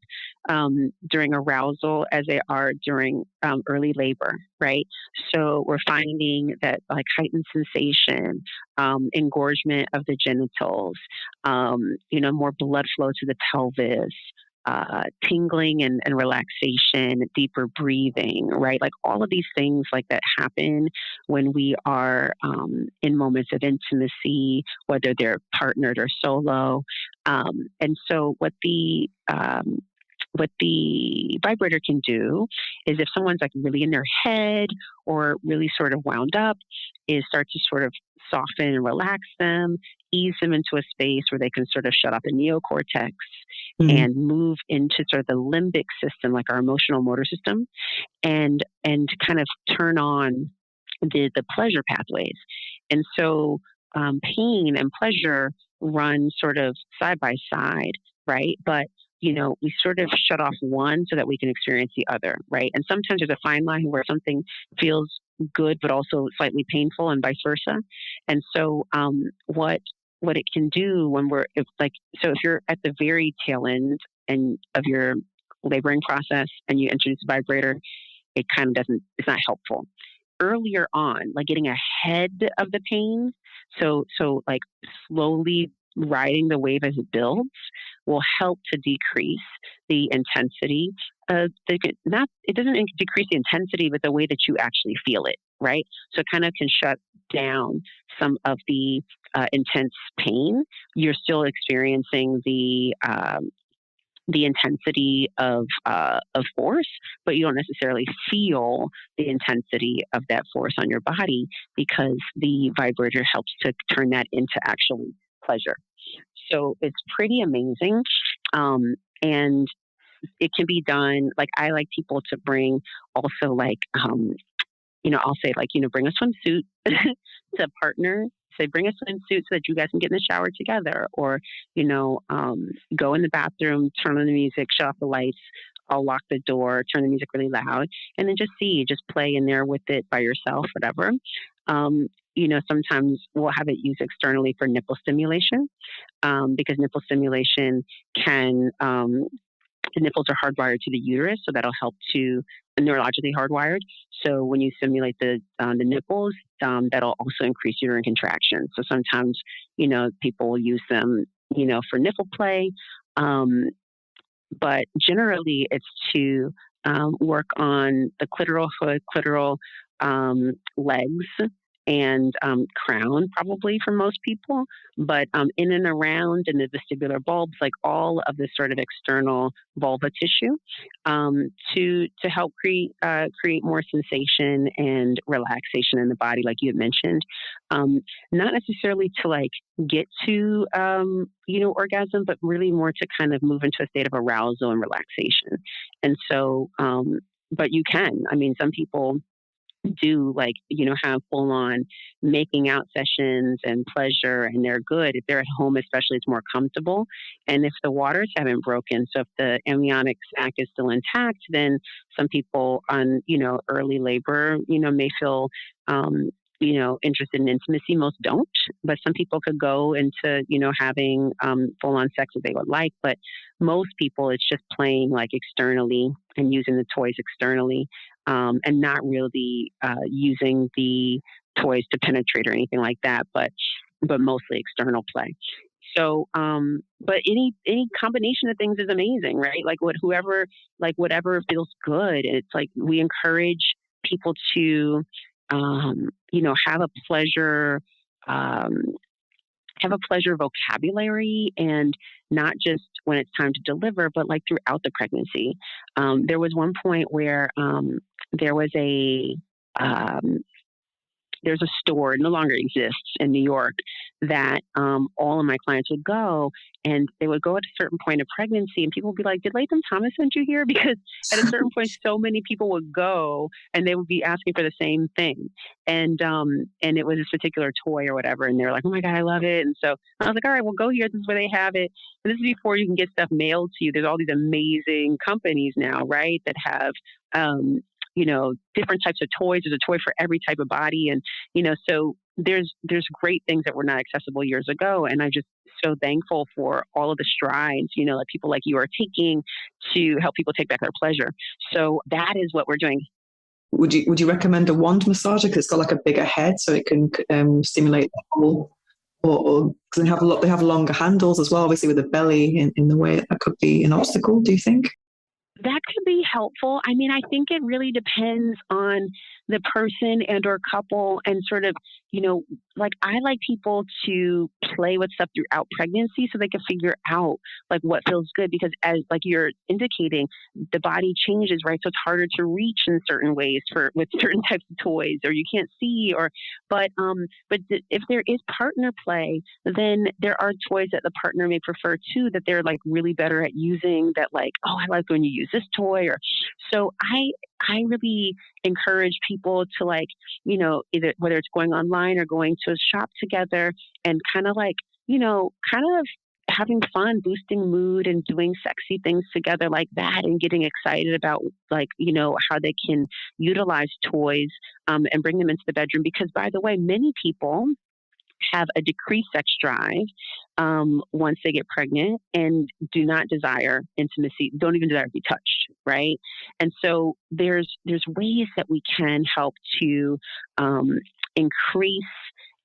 during arousal as they are during early labor, right? So we're finding that like heightened sensation, engorgement of the genitals, more blood flow to the pelvis, tingling and relaxation, deeper breathing, right? Like all of these things like that happen when we are in moments of intimacy, whether they're partnered or solo. And so what the vibrator can do is if someone's like really in their head or really sort of wound up, is start to sort of soften and relax them, ease them into a space where they can sort of shut off the neocortex Mm. and move into sort of the limbic system, like our emotional motor system, and kind of turn on the pleasure pathways. And so pain and pleasure run sort of side by side, right? But we sort of shut off one so that we can experience the other, right? And sometimes there's a fine line where something feels good but also slightly painful, and vice versa. And so, what it can do when if you're at the very tail end and of your laboring process and you introduce a vibrator, it kind of doesn't. It's not helpful earlier on, like getting ahead of the pain. So like slowly riding the wave as it builds will help to decrease the intensity of not it doesn't decrease the intensity, but the way that you actually feel it, right? So it kind of can shut down some of the intense pain. You're still experiencing the intensity of force, but you don't necessarily feel the intensity of that force on your body because the vibrator helps to turn that into actually pleasure. So it's pretty amazing. And it can be done. Like I like people to bring also like I'll say like, bring a swimsuit to partner. Say, bring a swimsuit so that you guys can get in the shower together, or go in the bathroom, turn on the music, shut off the lights. I'll lock the door, turn the music really loud, and then just play in there with it by yourself, whatever. Sometimes we'll have it used externally for nipple stimulation, because nipple stimulation can the nipples are hardwired to the uterus, so that'll help to neurologically hardwired. So when you stimulate the nipples, that'll also increase uterine contraction. So sometimes, people will use them, for nipple play, but generally it's to work on the clitoral hood, clitoral legs, and crown, probably for most people, but in and around in the vestibular bulbs, like all of the sort of external vulva tissue, to help create more sensation and relaxation in the body, like you had mentioned. Not necessarily to like get to orgasm, but really more to kind of move into a state of arousal and relaxation. And so, but you can. I mean, some people do like have full on making out sessions and pleasure, and they're good if they're at home, especially it's more comfortable. And if the waters haven't broken, so if the amniotic sac is still intact, then some people on early labor may feel interested in intimacy. Most don't, but some people could go into having full on sex if they would like. But most people, it's just playing like externally and using the toys externally, and not really using the toys to penetrate or anything like that, but mostly external play. So, but any combination of things is amazing, right? Like whatever feels good. It's like we encourage people to, have a pleasure, vocabulary, and not just when it's time to deliver, but like throughout the pregnancy. There was one point where there was there's a store, it no longer exists in New York, that all of my clients would go, and they would go at a certain point of pregnancy, and people would be like, "Did Latham Thomas send you here?" Because at a certain point, so many people would go, and they would be asking for the same thing, and it was this particular toy or whatever, and they were like, "Oh my God, I love it!" And so I was like, "All right, well, go here. This is where they have it." And this is before you can get stuff mailed to you. There's all these amazing companies now, right, that have different types of toys. There's a toy for every type of body, and so there's great things that were not accessible years ago, and I'm just so thankful for all of the strides, that people like you are taking to help people take back their pleasure. So that is what we're doing. Would you recommend a wand massager because it's got like a bigger head so it can stimulate the whole, or because they have longer handles as well, obviously with the belly in the way that could be an obstacle? Do you think? That could be helpful. I mean, I think it really depends on the person and or couple, and sort of, like, I like people to play with stuff throughout pregnancy so they can figure out like what feels good, because as like you're indicating, the body changes, right? So it's harder to reach in certain ways for with certain types of toys, or you can't see, or if there is partner play, then there are toys that the partner may prefer too, that they're like really better at using, that like, oh, I like when you use this toy. Or so I really encourage people to, like, either whether it's going online or going to a shop together, and kind of like, kind of having fun, boosting mood, and doing sexy things together like that, and getting excited about, like, how they can utilize toys, and bring them into the bedroom. Because, by the way, many people have a decreased sex drive once they get pregnant, and do not desire intimacy, don't even desire to be touched, right? And so there's ways that we can help to increase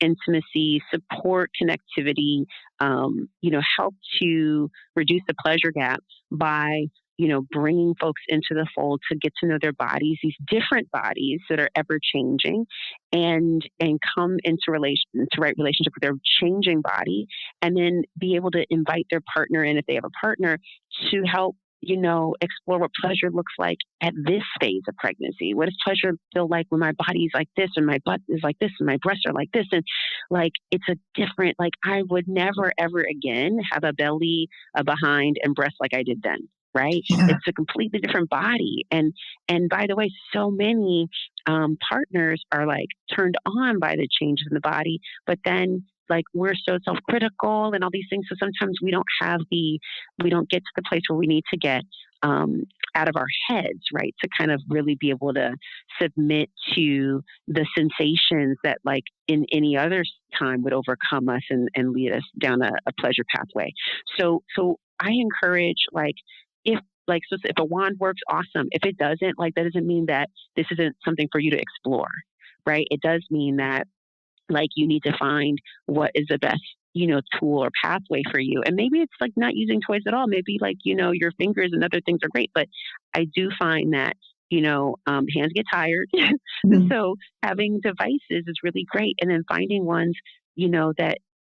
intimacy, support connectivity, help to reduce the pleasure gap by bringing folks into the fold to get to know their bodies, these different bodies that are ever changing, and come into right relationship with their changing body, and then be able to invite their partner in, if they have a partner, to help explore what pleasure looks like at this phase of pregnancy. What does pleasure feel like when my body's like this, and my butt is like this, and my breasts are like this? And like, it's a different, like, I would never, ever again have a belly, a behind, and breasts like I did then. Right? Yeah. It's a completely different body. And by the way, so many partners are like turned on by the changes in the body, but then like we're so self-critical and all these things. So sometimes we don't get to the place where we need to get out of our heads, right? To kind of really be able to submit to the sensations that, like, in any other time would overcome us, and lead us down a pleasure pathway. So I encourage, like, if a wand works, awesome. If it doesn't, like, that doesn't mean that this isn't something for you to explore, right? It does mean that, like, you need to find what is the best, tool or pathway for you. And maybe it's like not using toys at all. Maybe, like, your fingers and other things are great, but I do find that, hands get tired. Mhm. So having devices is really great. And then finding ones,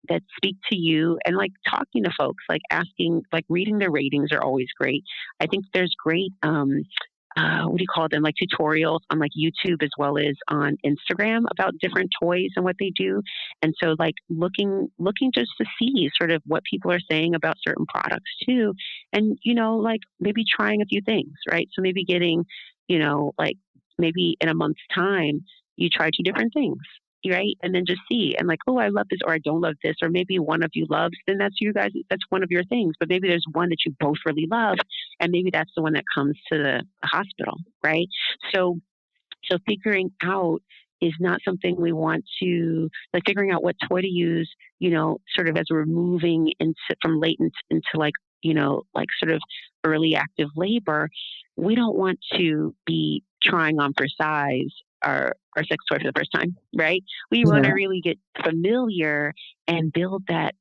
that speak to you, and like talking to folks, like asking, like reading their ratings are always great. I think there's great, what do you call them? Like tutorials on like YouTube as well as on Instagram about different toys and what they do. And so, like, looking just to see sort of what people are saying about certain products too. And, like maybe trying a few things, right? So maybe getting, like maybe in a month's time, you try two different things. Right. And then just see, and like, oh, I love this, or I don't love this, or maybe one of you loves, then that's one of your things. But maybe there's one that you both really love, and maybe that's the one that comes to the hospital. Right. So figuring out is not something we want to, like, figuring out what toy to use, sort of as we're moving into from latent into, like, like sort of early active labor. We don't want to be trying on for size our sex toy for the first time, right? We want to Yeah. really get familiar and build that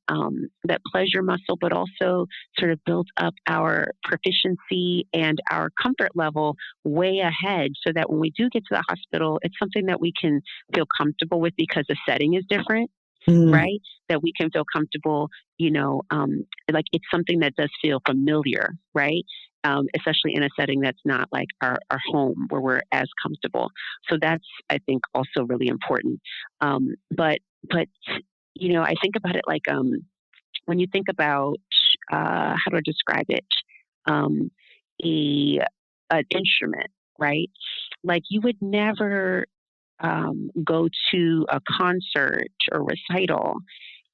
pleasure muscle, but also sort of build up our proficiency and our comfort level way ahead, so that when we do get to the hospital, it's something that we can feel comfortable with, because the setting is different, Mm. right? That we can feel comfortable, like it's something that does feel familiar, right? Especially in a setting that's not like our home, where we're as comfortable. So that's, I think, also really important. But I think about it like when you think about how do I describe it? Um, a an instrument, right? Like you would never go to a concert or recital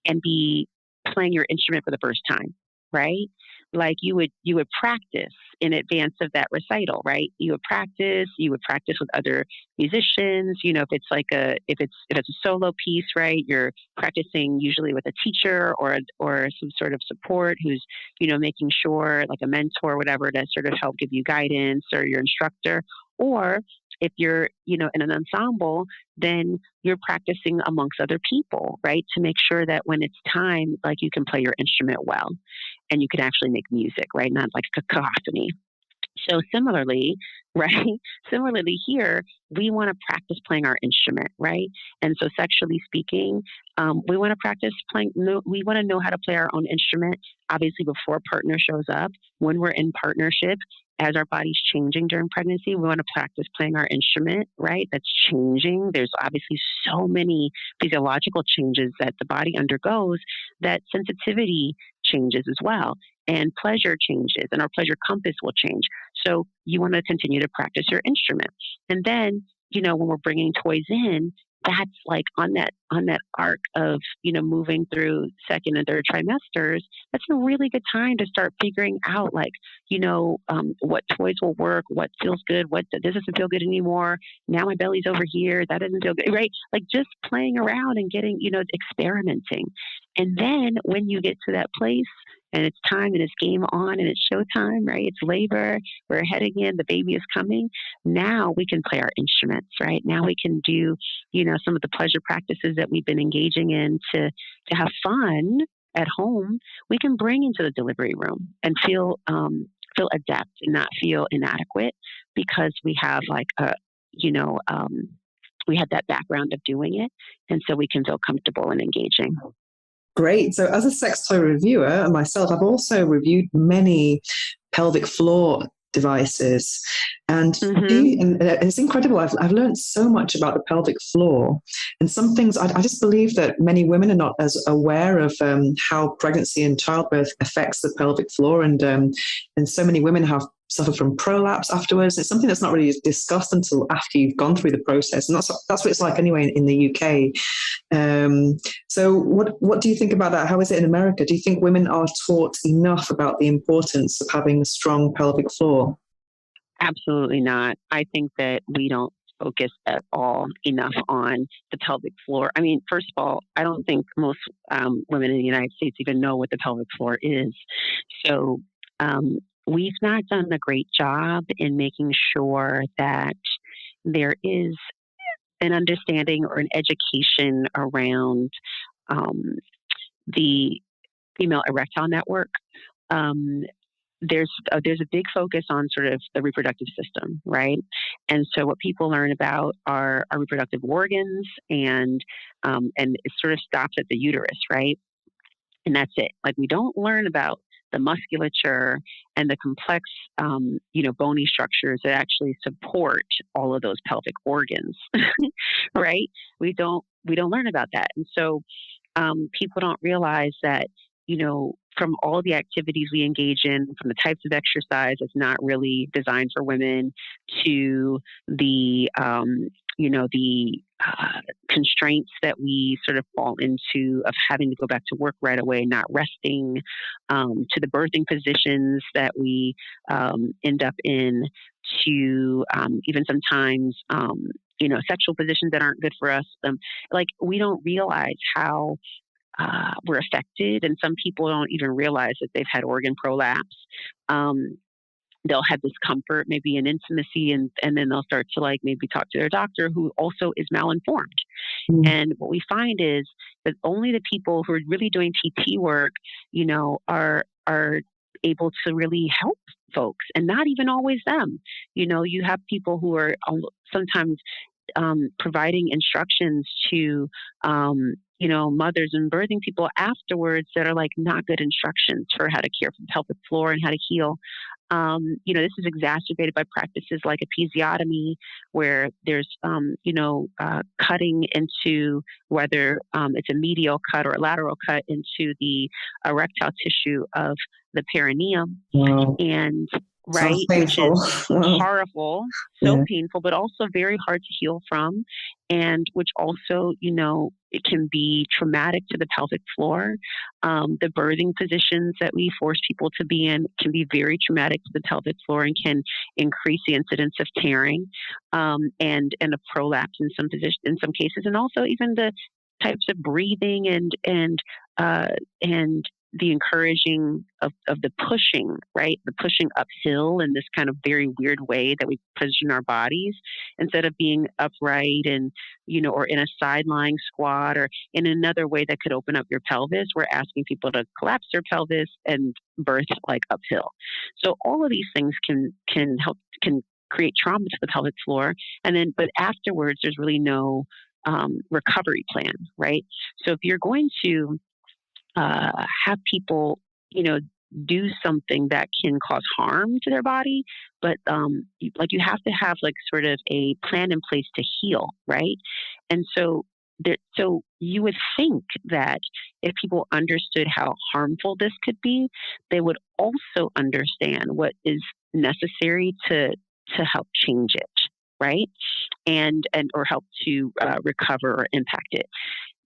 and be playing your instrument for the first time, right? Like you would practice in advance of that recital, right? You would practice with other musicians. If it's like if it's a solo piece, right? You're practicing usually with a teacher or some sort of support who's making sure, like a mentor or whatever, to sort of help give you guidance, or your instructor. Or if you're in an ensemble, then you're practicing amongst other people, right? To make sure that when it's time, like you can play your instrument well and you can actually make music, right? Not like cacophony. So similarly, right? Similarly here, we want to practice playing our instrument, right? And so sexually speaking, we want to practice playing. No, we want to know how to play our own instrument. Obviously, before a partner shows up, when we're in partnership, as our body's changing during pregnancy, we want to practice playing our instrument, right? That's changing. There's obviously so many physiological changes that the body undergoes, that sensitivity changes as well, and pleasure changes, and our pleasure compass will change. So you want to continue to practice your instrument. And then, when we're bringing toys in, that's like on that arc of, moving through second and third trimesters. That's a really good time to start figuring out, like, what toys will work, what feels good, what this doesn't feel good anymore. Now my belly's over here. That doesn't feel good, right? Like just playing around and getting, experimenting. And then when you get to that place and it's time and it's game on and it's showtime, right? It's labor. We're heading in. The baby is coming. Now we can play our instruments, right? Now we can do, some of the pleasure practices that we've been engaging in to have fun at home. We can bring into the delivery room and feel adept and not feel inadequate, because we have like you know, um, we had that background of doing it, and so we can feel comfortable and engaging. Great. So, as a sex toy reviewer myself, I've also reviewed many pelvic floor devices, and Hmm. it's incredible. I've learned so much about the pelvic floor, and some things I just believe that many women are not as aware of how pregnancy and childbirth affects the pelvic floor, and so many women have suffer from prolapse afterwards. It's something that's not really discussed until after you've gone through the process, and that's what it's like anyway in the UK. So, what do you think about that? How is it in America? Do you think women are taught enough about the importance of having a strong pelvic floor? Absolutely not. I think that we don't focus at all enough on the pelvic floor. I mean, first of all, I don't think most women in the United States even know what the pelvic floor is. So we've not done a great job in making sure that there is an understanding or an education around um, the female erectile network. Um, there's a big focus on sort of the reproductive system, right? And so what people learn about are our reproductive organs, and it sort of stops at the uterus, right? And that's it. Like we don't learn about the musculature and the complex, bony structures that actually support all of those pelvic organs, right? We don't learn about that, and so people don't realize that, from all the activities we engage in, from the types of exercise that's not really designed for women, to the constraints that we sort of fall into of having to go back to work right away, not resting, to the birthing positions that we end up in, to even sometimes, sexual positions that aren't good for us. Like we don't realize how were affected, and some people don't even realize that they've had organ prolapse. Um, they'll have discomfort, maybe in intimacy, and then they'll start to like maybe talk to their doctor, who also is malinformed. Mm. And what we find is that only the people who are really doing PT work, are able to really help folks, and not even always them. You have people who are sometimes providing instructions to, mothers and birthing people afterwards that are like not good instructions for how to care for the pelvic floor and how to heal. This is exacerbated by practices like episiotomy, where there's, cutting into, whether it's a medial cut or a lateral cut into the erectile tissue of the perineum. Wow. And Sounds right, painful. which is Wow. horrible, so painful, but also very hard to heal from, and which also, it can be traumatic to the pelvic floor. The birthing positions that we force people to be in can be very traumatic to the pelvic floor and can increase the incidence of tearing, and a prolapse in some cases, and also even the types of breathing and the encouraging of the pushing, right? The pushing uphill in this kind of very weird way that we position our bodies instead of being upright and, or in a side lying squat or in another way that could open up your pelvis. We're asking people to collapse their pelvis and birth like uphill. So all of these things can create trauma to the pelvic floor. But afterwards, there's really no recovery plan, right? So if you're going to have people, do something that can cause harm to their body, but you have to have like sort of a plan in place to heal, right? And so you would think that if people understood how harmful this could be, they would also understand what is necessary to help change it, right? And or help to recover or impact it.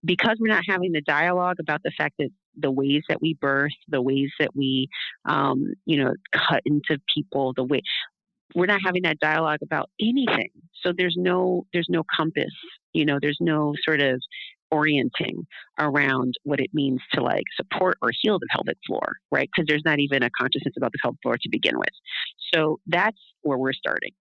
Because we're not having the dialogue about the fact that the ways that we birth, the ways that we, cut into people, we're not having that dialogue about anything. So there's no compass, there's no sort of orienting around what it means to like support or heal the pelvic floor, right? Because there's not even a consciousness about the pelvic floor to begin with. So that's where we're starting.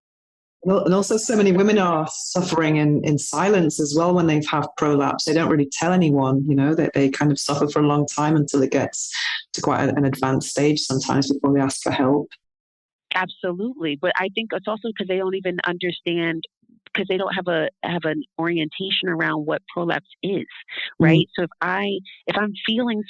And also so many women are suffering in silence as well when they've had prolapse. They don't really tell anyone, that they kind of suffer for a long time until it gets to quite an advanced stage sometimes before they ask for help. Absolutely. But I think it's also because they don't even understand, because they don't have an orientation around what prolapse is, right? So if I'm feeling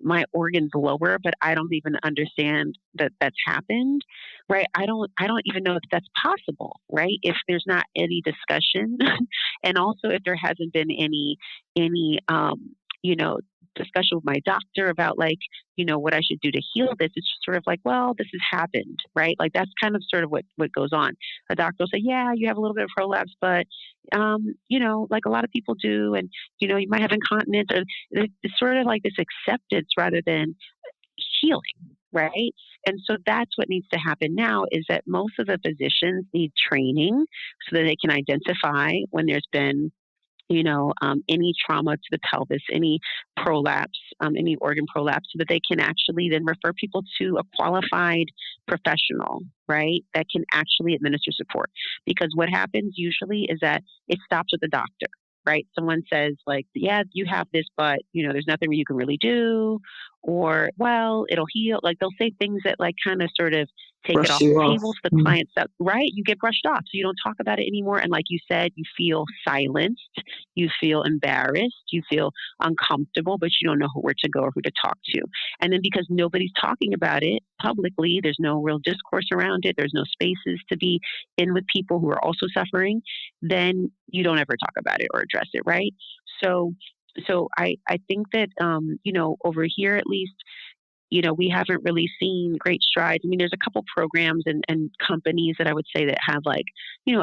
my organs lower, but I don't even understand that that's happened, right? I don't even know if that's possible, right? If there's not any discussion, and also if there hasn't been any discussion with my doctor about what I should do to heal this. It's just sort of like, well, this has happened, right? Like that's kind of sort of what goes on. A doctor will say, yeah, you have a little bit of prolapse, but, like a lot of people do, and, you might have incontinence, or it's sort of like this acceptance rather than healing, right? And so that's what needs to happen now, is that most of the physicians need training so that they can identify when there's been any trauma to the pelvis, any prolapse, any organ prolapse, so that they can actually then refer people to a qualified professional, right, that can actually administer support. Because what happens usually is that it stops with the doctor, right? Someone says like, yeah, you have this, but, there's nothing you can really do, or, well, it'll heal. Like they'll say things that like kind of sort of take it off the table. So the client stuff, right? You get brushed off. So you don't talk about it anymore. And like you said, you feel silenced, you feel embarrassed, you feel uncomfortable, but you don't know where to go or who to talk to. And then because nobody's talking about it publicly, there's no real discourse around it, there's no spaces to be in with people who are also suffering, then you don't ever talk about it or address it, right? So I think that, over here at least, we haven't really seen great strides. I mean, there's a couple programs and companies that I would say that have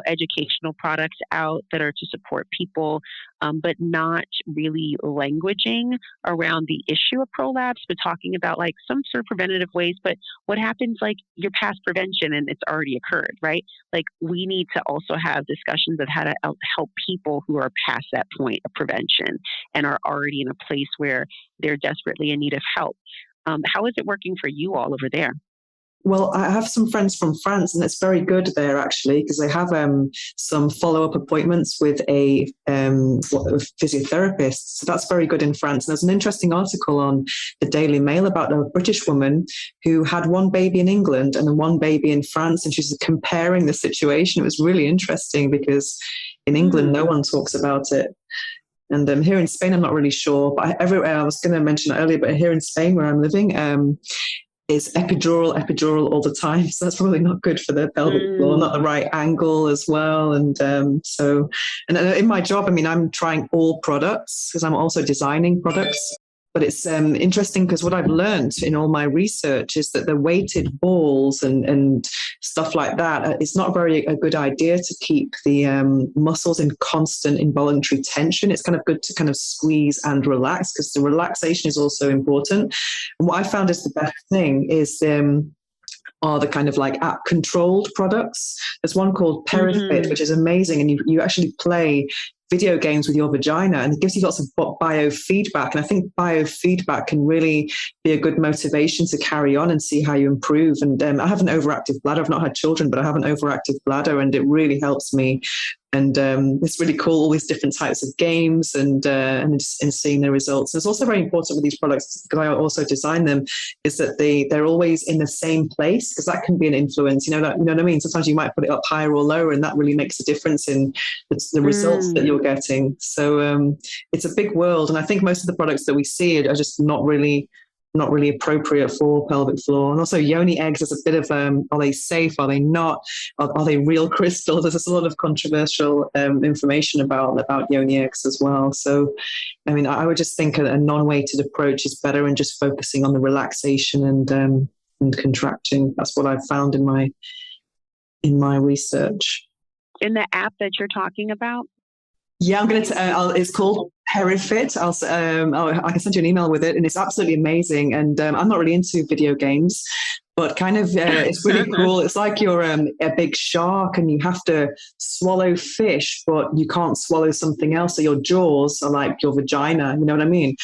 educational products out that are to support people, but not really languaging around the issue of prolapse, but talking about like some sort of preventative ways. But what happens, like you're past prevention and it's already occurred, right? Like we need to also have discussions of how to help people who are past that point of prevention and are already in a place where they're desperately in need of help. How is it working for you all over there? Well, I have some friends from France, and it's very good there actually, because they have some follow-up appointments with a physiotherapist. So that's very good in France. And there's an interesting article on the Daily Mail about a British woman who had one baby in England and then one baby in France, and she's comparing the situation. It was really interesting because in England, no one talks about it. And here in Spain, I'm not really sure, but everywhere, I was going to mention that earlier, but here in Spain where I'm living, is epidural all the time. So that's probably not good for the pelvic floor, not the right angle as well. And and in my job, I mean, I'm trying all products because I'm also designing products. But it's interesting because what I've learned in all my research is that the weighted balls and stuff like that, it's not a good idea to keep the muscles in constant involuntary tension. It's kind of good to kind of squeeze and relax because the relaxation is also important. And what I found is the best thing is are the kind of like app controlled products. There's one called Perifit, which is amazing. And you actually play video games with your vagina and it gives you lots of biofeedback. And I think biofeedback can really be a good motivation to carry on and see how you improve. And I have an overactive bladder. I've not had children, but I have an overactive bladder and it really helps me. And it's really cool, all these different types of games and seeing the results. And it's also very important with these products, because I also design them, is that they're always in the same place, because that can be an influence. You know what I mean? Sometimes you might put it up higher or lower, and that really makes a difference in the results that you're getting. So it's a big world. And I think most of the products that we see are just not really appropriate for pelvic floor. And also yoni eggs is a bit of, are they safe? Are they not? Are they real crystals? There's a lot of controversial information about yoni eggs as well. So, I mean, I would just think a non-weighted approach is better, and just focusing on the relaxation and contracting. That's what I've found in my research. In the app that you're talking about? Yeah, I'm going to. It's called Perifit. I can send you an email with it, and it's absolutely amazing. And I'm not really into video games, but kind of it's really cool. It's like you're a big shark, and you have to swallow fish, but you can't swallow something else. So your jaws are like your vagina. You know what I mean?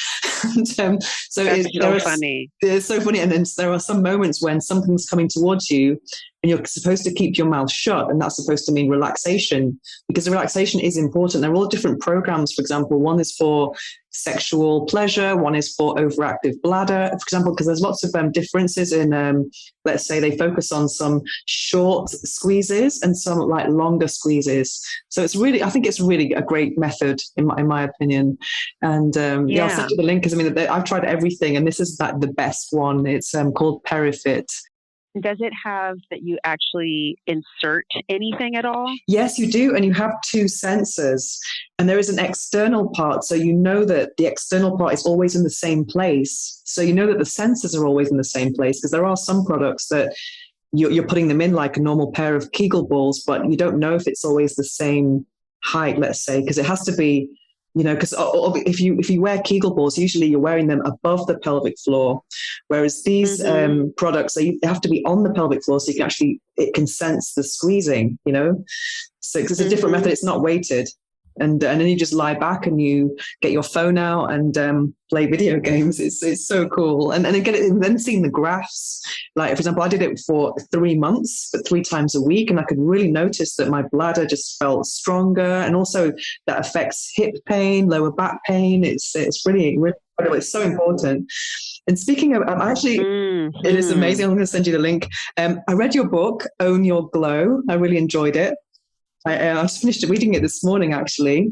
And, so that's so funny. It's so funny, and then there are some moments when something's coming towards you, and you're supposed to keep your mouth shut, and that's supposed to mean relaxation, because the relaxation is important. There are all different programs. For example, one is for sexual pleasure, one is for overactive bladder, for example, because there's lots of differences in, let's say they focus on some short squeezes and some like longer squeezes. So I think it's really a great method in my opinion. And I'll send you the link, because I mean, I've tried everything, and this is like the best one. It's called Perifit. Does it have that you actually insert anything at all? Yes, you do. And you have two sensors, and there is an external part. So you know that the external part is always in the same place. So you know that the sensors are always in the same place, because there are some products that you're putting them in like a normal pair of Kegel balls, but you don't know if it's always the same height, let's say, because it has to be, because if you wear Kegel balls, usually you're wearing them above the pelvic floor, whereas these products, they have to be on the pelvic floor, so it can sense the squeezing, so it's a different method. It's not weighted. And then you just lie back and you get your phone out and play video games. It's so cool. And then seeing the graphs, like, for example, I did it for 3 months, but 3 times a week. And I could really notice that my bladder just felt stronger. And also that affects hip pain, lower back pain. It's really incredible. It's so important. And speaking of, it is amazing. I'm going to send you the link. I read your book, Own Your Glow. I really enjoyed it. I just finished reading it this morning, actually.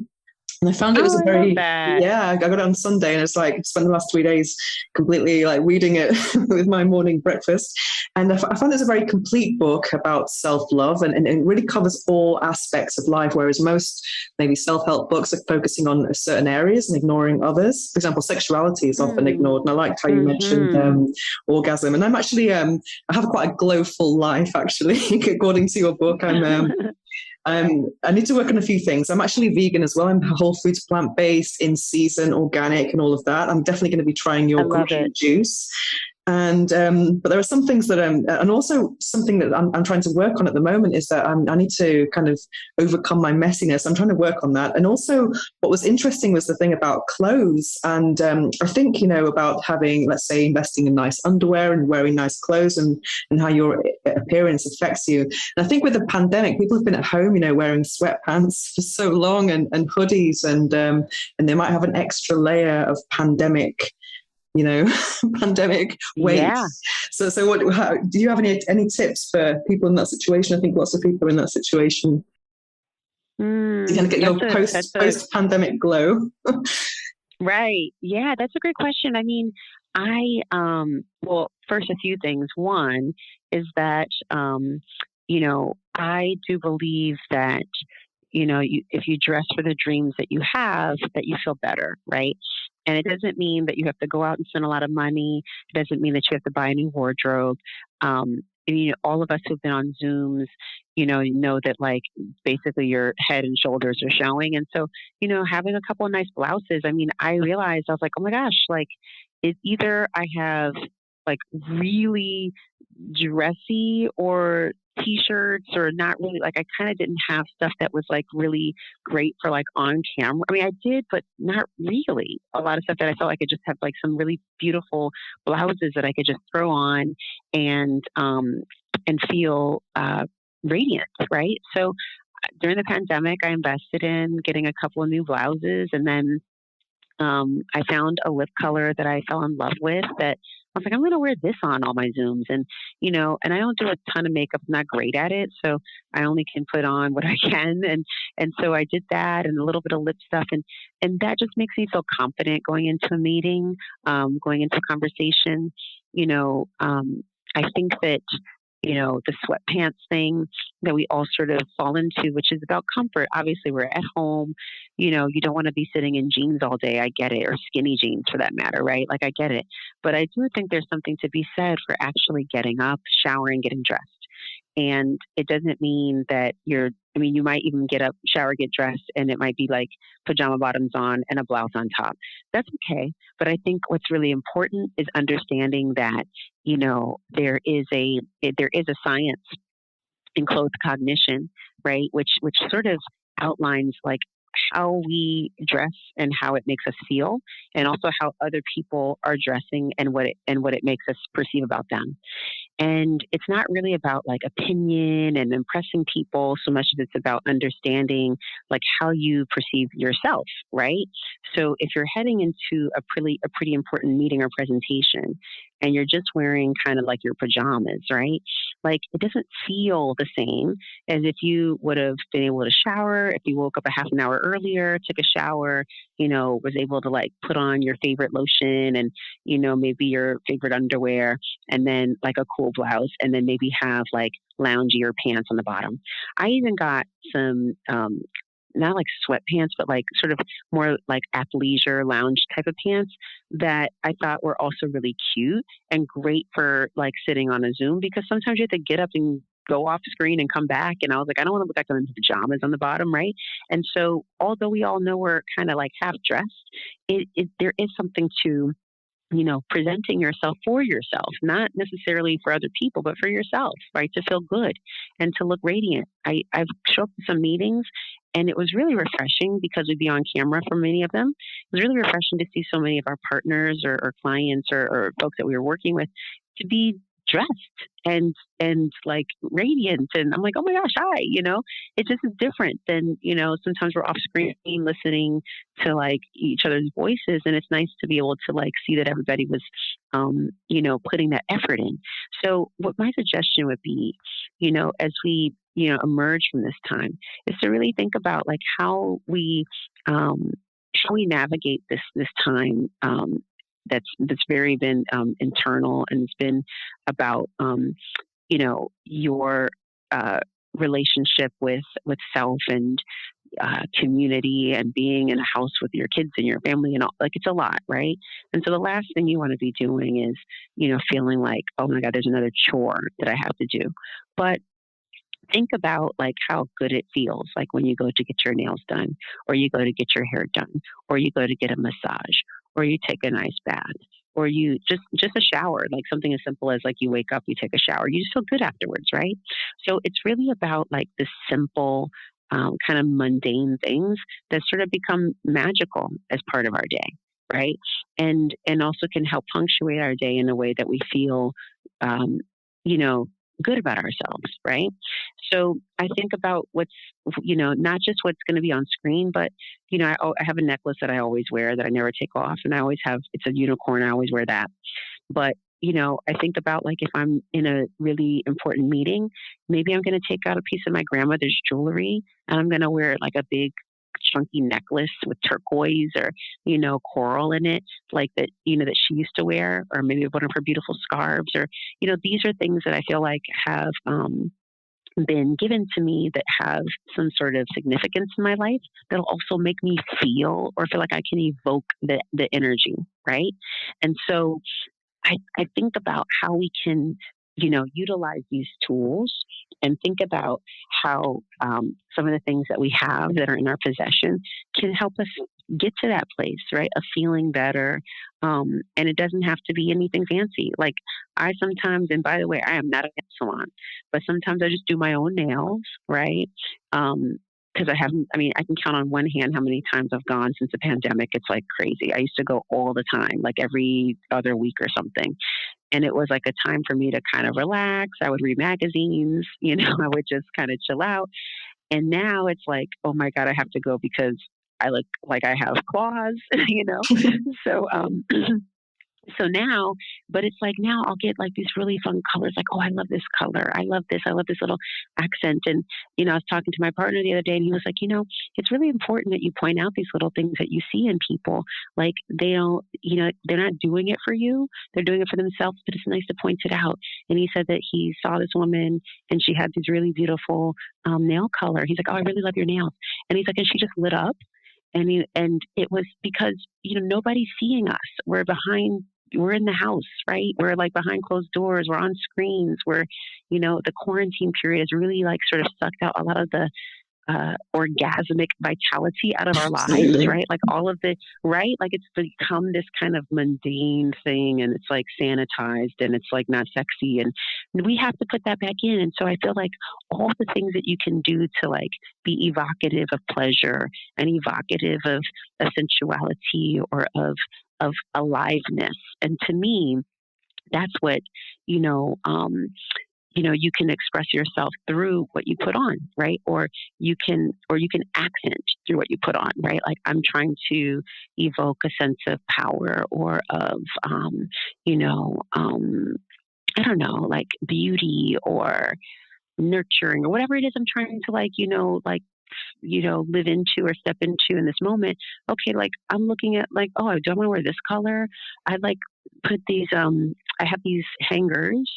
And I found it was I got it on Sunday, and it's like spent the last 3 days completely like reading it with my morning breakfast. And I found it's a very complete book about self-love, and it really covers all aspects of life, whereas most maybe self-help books are focusing on certain areas and ignoring others. For example, sexuality is often ignored. And I liked how you mentioned orgasm. And I'm actually, I have quite a glowful life, actually, according to your book. I need to work on a few things. I'm actually vegan as well. I'm whole foods, plant-based, in season, organic, and all of that. I'm definitely going to be trying your green juice. And but there are some things that and also something that I'm trying to work on at the moment is that I need to kind of overcome my messiness. I'm trying to work on that. And also what was interesting was the thing about clothes. And I think, about having, let's say, investing in nice underwear and wearing nice clothes and how your appearance affects you. And I think with the pandemic, people have been at home, wearing sweatpants for so long and hoodies, and they might have an extra layer of pandemic pandemic weight. Yeah. So do you have any tips for people in that situation? I think lots of people are in that situation. You kind of get your That's post pandemic glow. Right. Yeah, that's a great question. I mean, well, first, a few things. One is that, I do believe that, if you dress for the dreams that you have, that you feel better, right? And it doesn't mean that you have to go out and spend a lot of money. It doesn't mean that you have to buy a new wardrobe. And, all of us who've been on Zooms, know that like basically your head and shoulders are showing. And so, having a couple of nice blouses, I mean, I realized I was like, oh my gosh, like it's either I have like really dressy or t-shirts or not really like I kind of didn't have stuff that was like really great for like on camera. I mean, I did, but not really. A lot of stuff that I felt like I could just have like some really beautiful blouses that I could just throw on and feel radiant, right? So during the pandemic, I invested in getting a couple of new blouses, and then I found a lip color that I fell in love with that I was like, I'm going to wear this on all my Zooms. And, and I don't do a ton of makeup. I'm not great at it. So I only can put on what I can. And so I did that and a little bit of lip stuff. And that just makes me feel confident going into a meeting, going into a conversation. I think that the sweatpants thing that we all sort of fall into, which is about comfort. Obviously, we're at home. You don't want to be sitting in jeans all day. I get it. Or skinny jeans for that matter, right? Like, I get it. But I do think there's something to be said for actually getting up, showering, getting dressed. And it doesn't mean that you might even get up, shower, get dressed, and it might be like pajama bottoms on and a blouse on top. That's okay. But I think what's really important is understanding that, there is a science in clothed cognition, right? Which sort of outlines like how we dress and how it makes us feel, and also how other people are dressing and what it makes us perceive about them. And it's not really about like opinion and impressing people so much as it's about understanding like how you perceive yourself, right? So if you're heading into a pretty important meeting or presentation and you're just wearing kind of like your pajamas, right? Like it doesn't feel the same as if you would have been able to shower, if you woke up a half an hour earlier, took a shower, was able to like put on your favorite lotion and, maybe your favorite underwear and then like a cool blouse and then maybe have like loungier pants on the bottom. I even got some, not like sweatpants, but like sort of more like athleisure lounge type of pants that I thought were also really cute and great for like sitting on a Zoom, because sometimes you have to get up and go off screen and come back. And I was like, I don't want to look like I'm in pajamas on the bottom, right? And so although we all know we're kind of like half dressed, there is something to presenting yourself for yourself, not necessarily for other people, but for yourself, right? To feel good and to look radiant. I've showed up to some meetings and it was really refreshing because we'd be on camera for many of them. It was really refreshing to see so many of our partners or clients or folks that we were working with to be dressed and like radiant. And I'm like, oh my gosh, hi, it just is different than, sometimes we're off screen listening to like each other's voices. And it's nice to be able to like see that everybody was, putting that effort in. So what my suggestion would be, as we, emerge from this time is to really think about like how we navigate this time, that's very been internal, and it's been about your relationship with self and community and being in a house with your kids and your family and all. Like it's a lot, right? And so the last thing you want to be doing is feeling like, oh my God, there's another chore that I have to do. But think about like how good it feels like when you go to get your nails done, or you go to get your hair done, or you go to get a massage, or you take a nice bath, or you just a shower, like something as simple as like you wake up, you take a shower, you just feel good afterwards, right? So it's really about like the simple kind of mundane things that sort of become magical as part of our day, right? And also can help punctuate our day in a way that we feel good about ourselves, right? So I think about what's, not just what's going to be on screen, but, I have a necklace that I always wear that I never take off. And I always have, it's a unicorn. I always wear that. But I think about like if I'm in a really important meeting, maybe I'm going to take out a piece of my grandmother's jewelry and I'm going to wear like a big chunky necklace with turquoise or, coral in it, like that, that she used to wear, or maybe one of her beautiful scarves, or, these are things that I feel like have, been given to me that have some sort of significance in my life that'll also make me feel or feel like I can evoke the energy, right? And so I think about how we can, utilize these tools and think about how some of the things that we have that are in our possession can help us get to that place, right, of feeling better. And it doesn't have to be anything fancy. Like I sometimes, and by the way, I am not a nail salon, but sometimes I just do my own nails, right? Because I can count on one hand how many times I've gone since the pandemic. It's like crazy. I used to go all the time, like every other week or something. And it was like a time for me to kind of relax. I would read magazines, I would just kind of chill out. And now it's like, oh my God, I have to go because I look like I have claws, So, so now, but it's like now I'll get like these really fun colors, like, oh, I love this color. I love this. I love this little accent. And, I was talking to my partner the other day and he was like, it's really important that you point out these little things that you see in people. Like they don't, they're not doing it for you. They're doing it for themselves, but it's nice to point it out. And he said that he saw this woman and she had these really beautiful nail color. He's like, oh, I really love your nails. And he's like, and she just lit up. And it was because, nobody's seeing us. We're in the house, right? We're like behind closed doors. We're on screens. The quarantine period has really like sort of sucked out a lot of the orgasmic vitality out of our lives, right? Like all of the, right? Like it's become this kind of mundane thing and it's like sanitized and it's like not sexy. And we have to put that back in. And so I feel like all the things that you can do to like be evocative of pleasure and evocative of sensuality or of aliveness. And to me, that's what, you can express yourself through what you put on, right? Or you can accent through what you put on, right? Like I'm trying to evoke a sense of power or of, I don't know, like beauty or nurturing or whatever it is I'm trying to live into or step into in this moment. Okay, like I'm looking at like, oh, do I want to wear this color? I like put these, I have these hangers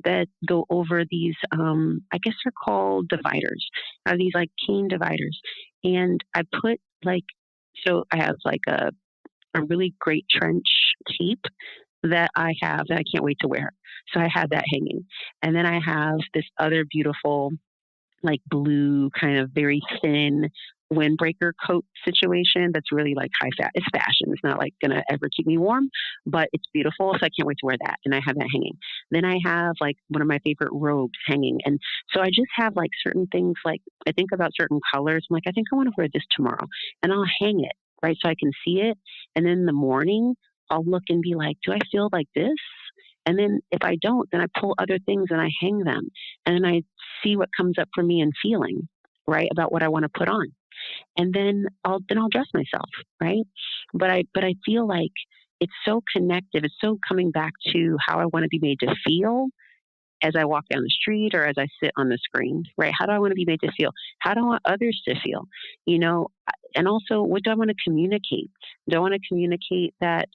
that go over these, I guess they're called dividers. I have these like cane dividers. And I put like, so I have like a really great trench cape that I have that I can't wait to wear. So I have that hanging. And then I have this other beautiful, like blue, kind of very thin windbreaker coat situation that's really like it's fashion. It's not like gonna ever keep me warm, but it's beautiful. So I can't wait to wear that. And I have that hanging. Then I have like one of my favorite robes hanging. And so I just have like certain things, like I think about certain colors. I'm like, I think I want to wear this tomorrow. And I'll hang it, right? So I can see it. And then in the morning, I'll look and be like, do I feel like this? And then if I don't, then I pull other things and I hang them. And then I see what comes up for me in feeling, right, about what I want to put on. And then I'll dress myself, right? But I feel like it's so connected. It's so coming back to how I want to be made to feel as I walk down the street or as I sit on the screen, right? How do I want to be made to feel? How do I want others to feel? And also, what do I want to communicate? Do I want to communicate that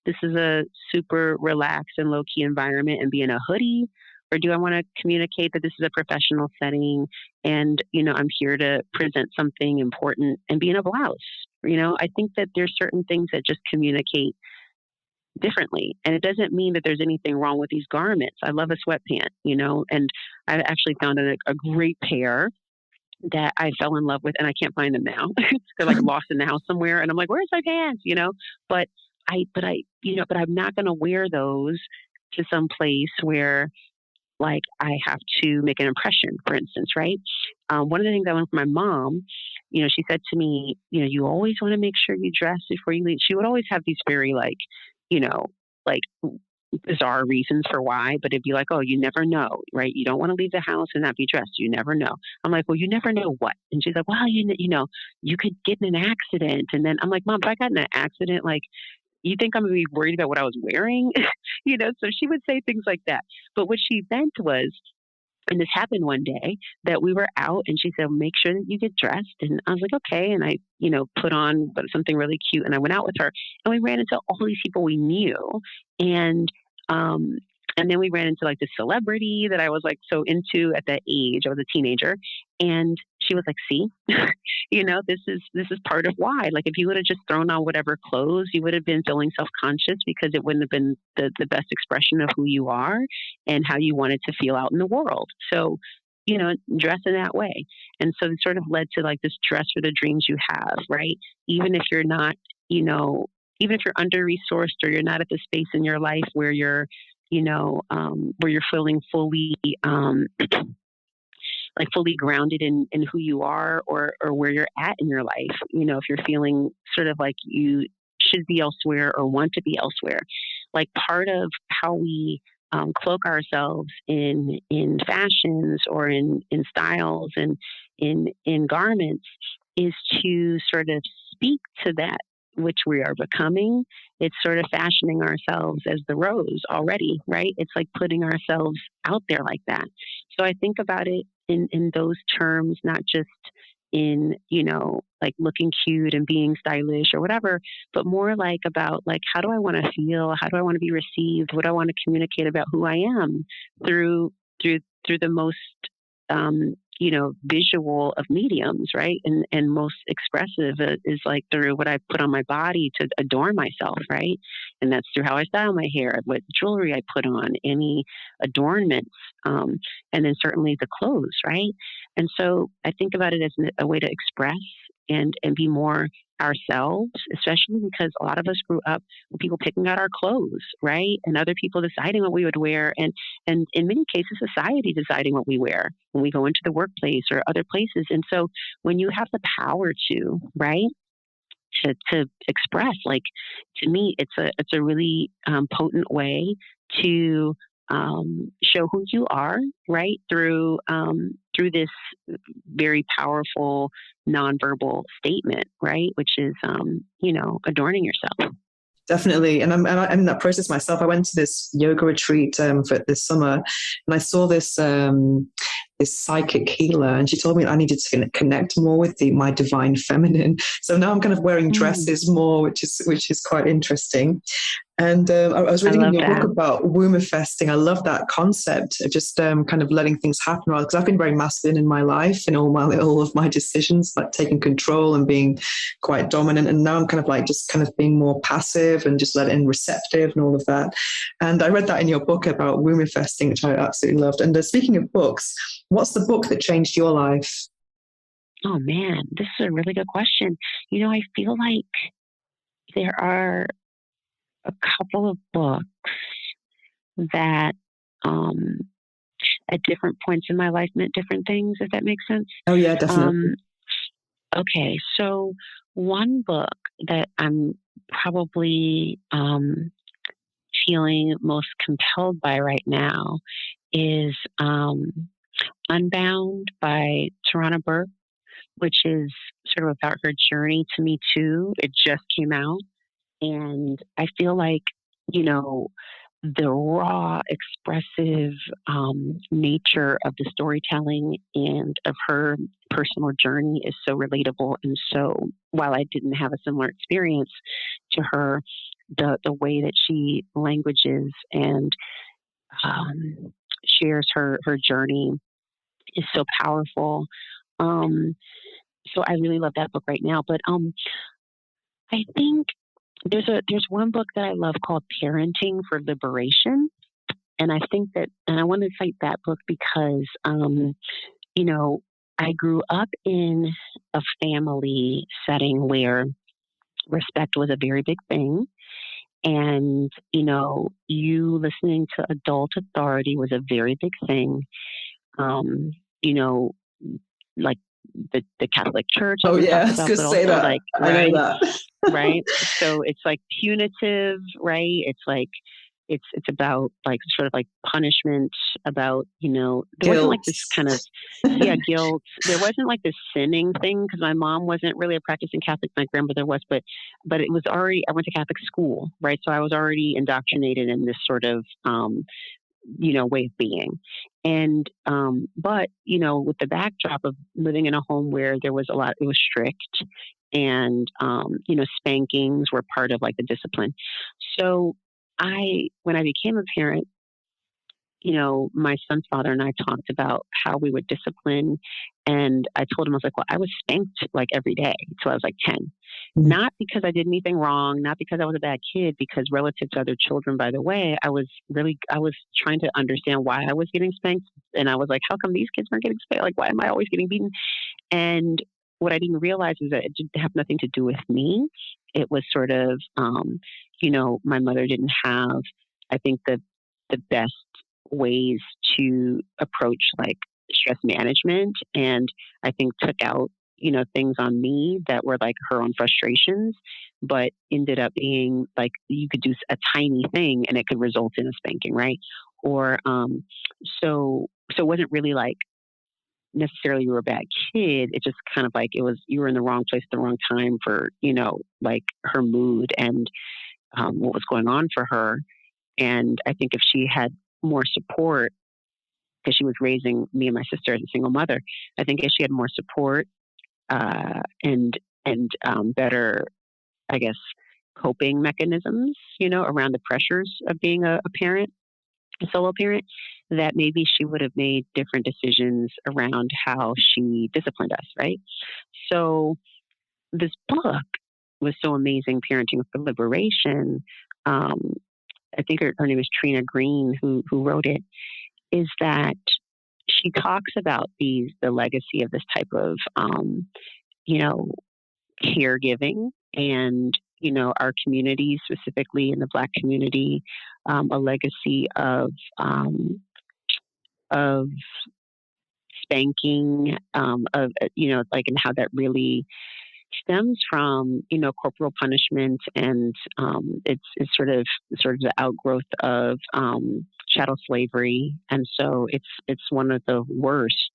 this is a super relaxed and low-key environment and be in a hoodie? Or do I want to communicate that this is a professional setting and, I'm here to present something important and be in a blouse? I think that there's certain things that just communicate differently. And it doesn't mean that there's anything wrong with these garments. I love a sweatpant, and I've actually found a great pair that I fell in love with, and I can't find them now. They're like lost in the house somewhere. And I'm like, where's my pants? But I'm not going to wear those to some place where like I have to make an impression, for instance, right? One of the things I learned from my mom, she said to me, you always want to make sure you dress before you leave. She would always have these very like bizarre reasons for why, but it'd be like, oh, you never know, right? You don't want to leave the house and not be dressed. You never know. I'm like, well, you never know what? And she's like, well, you could get in an accident. And then I'm like, Mom, if I got in an accident, like, you think I'm going to be worried about what I was wearing? So she would say things like that. But what she meant was, and this happened one day, that we were out and she said, make sure that you get dressed. And I was like, okay. And I, put on something really cute and I went out with her and we ran into all these people we knew. And, um, and then we ran into like this celebrity that I was like so into at that age. I was a teenager, and she was like, "See, this is part of why. Like, if you would have just thrown on whatever clothes, you would have been feeling self conscious because it wouldn't have been the best expression of who you are and how you wanted to feel out in the world. So, dress in that way." And so it sort of led to like this dress for the dreams you have, right? Even if you're not, even if you're under resourced or you're not at the space in your life where you're where you're feeling fully, like fully grounded in who you are or where you're at in your life. If you're feeling sort of like you should be elsewhere or want to be elsewhere, like part of how we cloak ourselves in fashions or in styles and in garments is to sort of speak to that which we are becoming. It's sort of fashioning ourselves as the rose already, right? It's like putting ourselves out there like that. So I think about it in those terms, not just in, like looking cute and being stylish or whatever, but more like about like, how do I want to feel? How do I want to be received? What do I want to communicate about who I am through the most, visual of mediums, right? And most expressive is like through what I put on my body to adorn myself, right? And that's through how I style my hair, what jewelry I put on, any adornments, and then certainly the clothes, right? And so I think about it as a way to express and be more ourselves, especially because a lot of us grew up with people picking out our clothes, right? And other people deciding what we would wear. And in many cases, society deciding what we wear when we go into the workplace or other places. And so when you have the power to, right, to express, like, to me, it's a really potent way to show who you are, right, through this very powerful nonverbal statement, right, which is adorning yourself. Definitely. And I'm in that process myself. I went to this yoga retreat for this summer, and I saw this this psychic healer, and she told me I needed to connect more with my divine feminine. So now I'm kind of wearing dresses more, which is quite interesting. And I was reading in your book about womanifesting. I love that concept of just kind of letting things happen. Because I've been very masculine in my life and all of my decisions, like taking control and being quite dominant. And now I'm kind of like just kind of being more passive and just letting receptive and all of that. And I read that in your book about womanifesting, which I absolutely loved. And speaking of books, what's the book that changed your life? Oh man, this is a really good question. I feel like there are a couple of books that at different points in my life meant different things, if that makes sense. Oh yeah, definitely. Okay, so one book that I'm probably feeling most compelled by right now is Unbound by Tarana Burke, which is sort of about her journey to Me Too. It just came out. And I feel like, the raw, expressive nature of the storytelling and of her personal journey is so relatable. And so while I didn't have a similar experience to her, the way that she languages and shares her journey is so powerful. So I really love that book right now. But I think there's one book that I love called Parenting for Liberation. And I think and I want to cite that book because, I grew up in a family setting where respect was a very big thing. And, you listening to adult authority was a very big thing. Like the Catholic Church. Oh yeah, I was about, going to say that. Like, I know that. right. So it's like punitive, right? It's like it's about like sort of like punishment, about, there wasn't Guilt. like this kind of, guilt. There wasn't like this sinning thing, because my mom wasn't really a practicing Catholic. My grandmother was, but it was already, I went to Catholic school, right? So I was already indoctrinated in this sort of, way of being. And, but, with the backdrop of living in a home where there was a lot, it was strict, and, spankings were part of like the discipline. So when I became a parent, my son's father and I talked about how we would discipline. And I told him, I was like, well, I was spanked like every day till I was like 10. Not because I did anything wrong, not because I was a bad kid, because relative to other children, by the way, I was trying to understand why I was getting spanked. And I was like, how come these kids weren't getting spanked? Like, why am I always getting beaten? And what I didn't realize is that it didn't have nothing to do with me. It was sort of, my mother didn't have, I think, the best ways to approach like stress management, and I think took out, things on me that were like her own frustrations, but ended up being like, you could do a tiny thing and it could result in a spanking, right? Or so it wasn't really like necessarily you were a bad kid. It just kind of like, it was, you were in the wrong place at the wrong time for, like her mood and what was going on for her. And I think if she had more support, because she was raising me and my sister as a single mother, I think if she had more support and better, I guess, coping mechanisms, around the pressures of being a parent, a solo parent, that maybe she would have made different decisions around how she disciplined us, right? So this book was so amazing, Parenting for Liberation. I think her name is Trina Green, who wrote it, is that she talks about the legacy of this type of, caregiving, and, our community, specifically in the Black community, a legacy of spanking, like, and how that really stems from, corporal punishment, and it's sort of the outgrowth of chattel slavery, and so it's one of the worst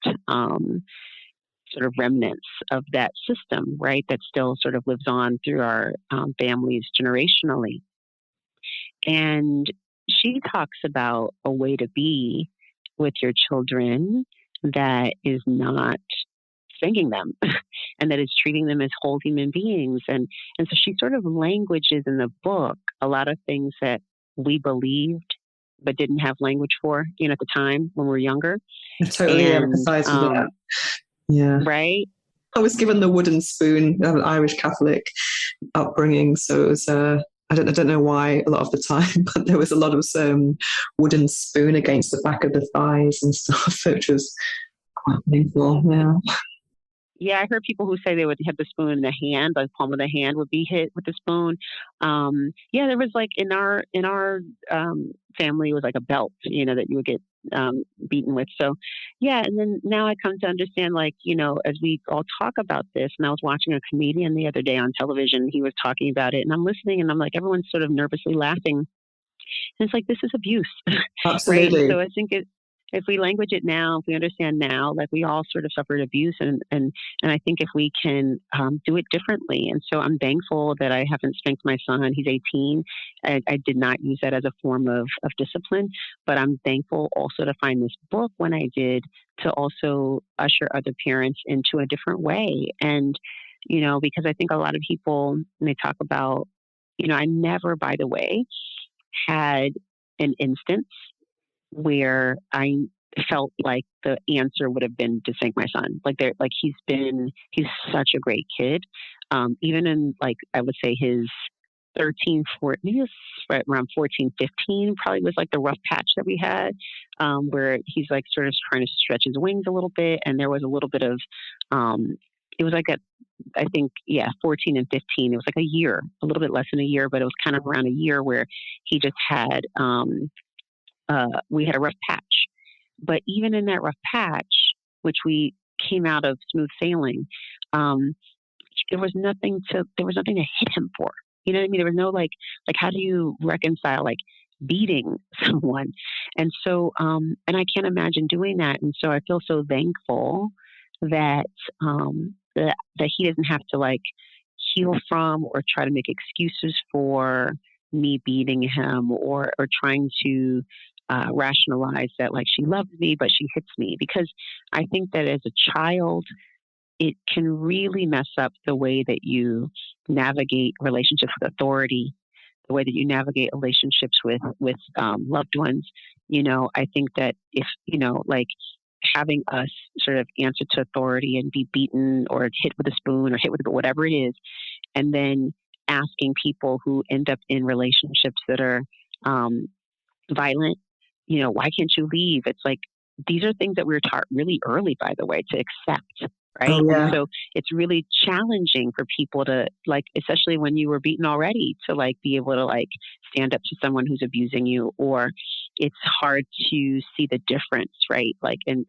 sort of remnants of that system, right? That still sort of lives on through our families generationally. And she talks about a way to be with your children that is not spanking them and that is treating them as whole human beings. And so she sort of languages in the book a lot of things that we believed but didn't have language for, at the time when we were younger. I totally empathize with that. Yeah. Right? I was given the wooden spoon. I have an Irish Catholic upbringing, so it was, I don't know why a lot of the time, but there was a lot of wooden spoon against the back of the thighs and stuff, which was quite painful. Yeah. Yeah, I heard people who say they would have the spoon in the hand, like palm of the hand would be hit with the spoon. Yeah, there was like in our family, it was like a belt, that you would get beaten with. So, yeah, and then now I come to understand, like, as we all talk about this, and I was watching a comedian the other day on television, he was talking about it, and I'm listening, and I'm like, everyone's sort of nervously laughing. And it's like, this is abuse. Absolutely. Right? So I think if we language it now, if we understand now, like we all sort of suffered abuse, and I think if we can do it differently. And so I'm thankful that I haven't spanked my son. He's 18. I did not use that as a form of discipline, but I'm thankful also to find this book when I did, to also usher other parents into a different way. And, because I think a lot of people, when they talk about, I never, by the way, had an instance where I felt like the answer would have been to spank my son. He's such a great kid. Even in, like, I would say his 13, 14, maybe it was right around 14, 15, probably was like the rough patch that we had, where he's like sort of trying to stretch his wings a little bit. And there was a little bit of, it was like I think, 14 and 15, it was like a year, a little bit less than a year, but it was kind of around a year where he just had, we had a rough patch. But even in that rough patch, which we came out of smooth sailing, there was nothing to hit him for. You know what I mean? There was no like how do you reconcile, like, beating someone. And so, and I can't imagine doing that. And so I feel so thankful that, that he doesn't have to like heal from or try to make excuses for me beating him, or trying to rationalize that like she loves me, but she hits me. Because I think that as a child, it can really mess up the way that you navigate relationships with authority, the way that you navigate relationships with loved ones. I think that if like having us sort of answer to authority and be beaten or hit with a spoon or hit with whatever it is, and then asking people who end up in relationships that are violent, why can't you leave? It's like, these are things that we were taught really early, by the way, to accept. Right. Oh, And yeah. so it's really challenging for people to like, especially when you were beaten already, to like be able to like stand up to someone who's abusing you, or it's hard to see the difference. Right. Like, and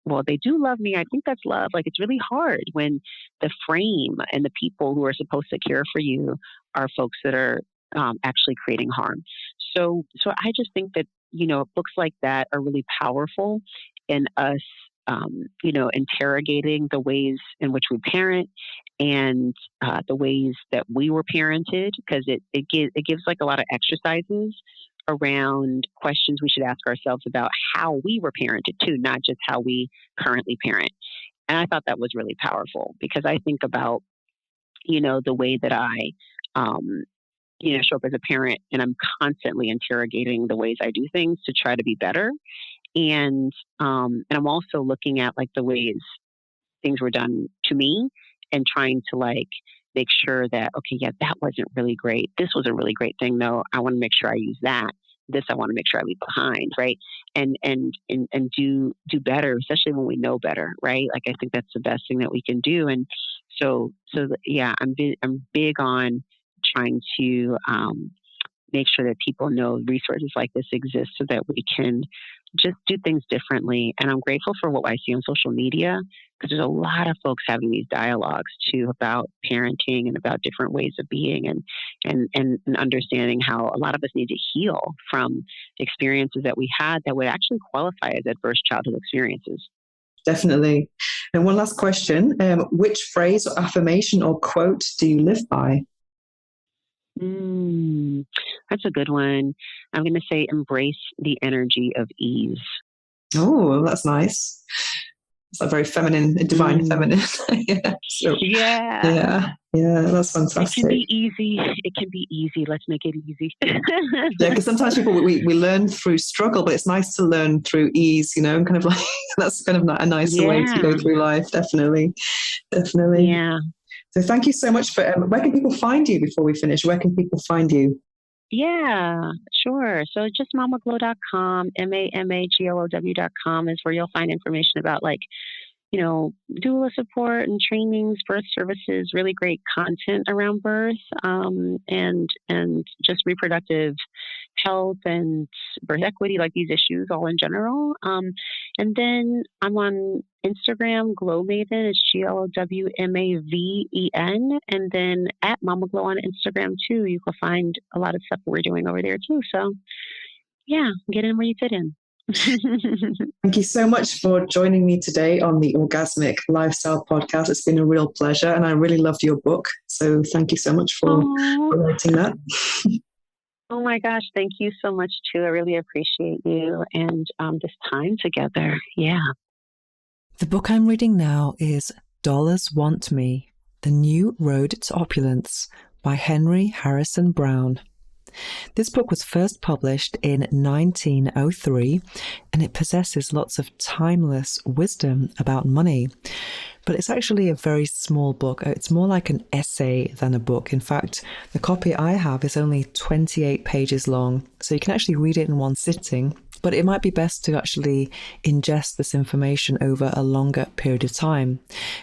well, they do love me. I think that's love. Like, it's really hard when the frame and the people who are supposed to care for you are folks that are actually creating harm. So I just think that, books like that are really powerful in us, interrogating the ways in which we parent, and the ways that we were parented, because it gives like a lot of exercises around questions we should ask ourselves about how we were parented too, not just how we currently parent. And I thought that was really powerful, because I think about, the way that I, show up as a parent, and I'm constantly interrogating the ways I do things to try to be better. And I'm also looking at like the ways things were done to me, and trying to like make sure that, okay, yeah, that wasn't really great. This was a really great thing though. I want to make sure I use that. This I want to make sure I leave behind, right? And do better, especially when we know better, right? Like, I think that's the best thing that we can do. And yeah, I'm big on trying to make sure that people know resources like this exist, so that we can just do things differently. And I'm grateful for what I see on social media, because there's a lot of folks having these dialogues too about parenting and about different ways of being, and understanding how a lot of us need to heal from experiences that we had that would actually qualify as adverse childhood experiences. Definitely. And one last question. Which phrase or affirmation or quote do you live by? That's a good one. I'm going to say embrace the energy of ease. Oh, that's nice. It's like very feminine, divine feminine. Yeah. So, Yeah. That's fantastic. It can be easy. It can be easy. Let's make it easy. Yeah, because sometimes people, we learn through struggle, but it's nice to learn through ease, and kind of like, that's kind of a nicer way to go through life. Definitely. Yeah. So thank you so much for, where can people find you before we finish? Where can people find you? Yeah, sure. So just mamaglow.com, mamaglow.com is where you'll find information about like, doula support and trainings, birth services, really great content around birth, and just reproductive health and birth equity, like these issues all in general. And then I'm on Instagram, Glow Maven, it's GLOWMAVEN, and then at Mama Glow on Instagram too. You can find a lot of stuff we're doing over there too. So yeah, get in where you fit in. Thank you so much for joining me today on the Orgasmic Lifestyle Podcast. It's been a real pleasure, and I really loved your book. So thank you so much for writing that. Oh my gosh, thank you so much too. I really appreciate you and this time together. Yeah. The book I'm reading now is Dollars Want Me, The New Road to Opulence by Henry Harrison Brown. This book was first published in 1903, and it possesses lots of timeless wisdom about money. But it's actually a very small book. It's more like an essay than a book. In fact, the copy I have is only 28 pages long, so you can actually read it in one sitting. but it might be best to actually ingest this information over a longer period of time.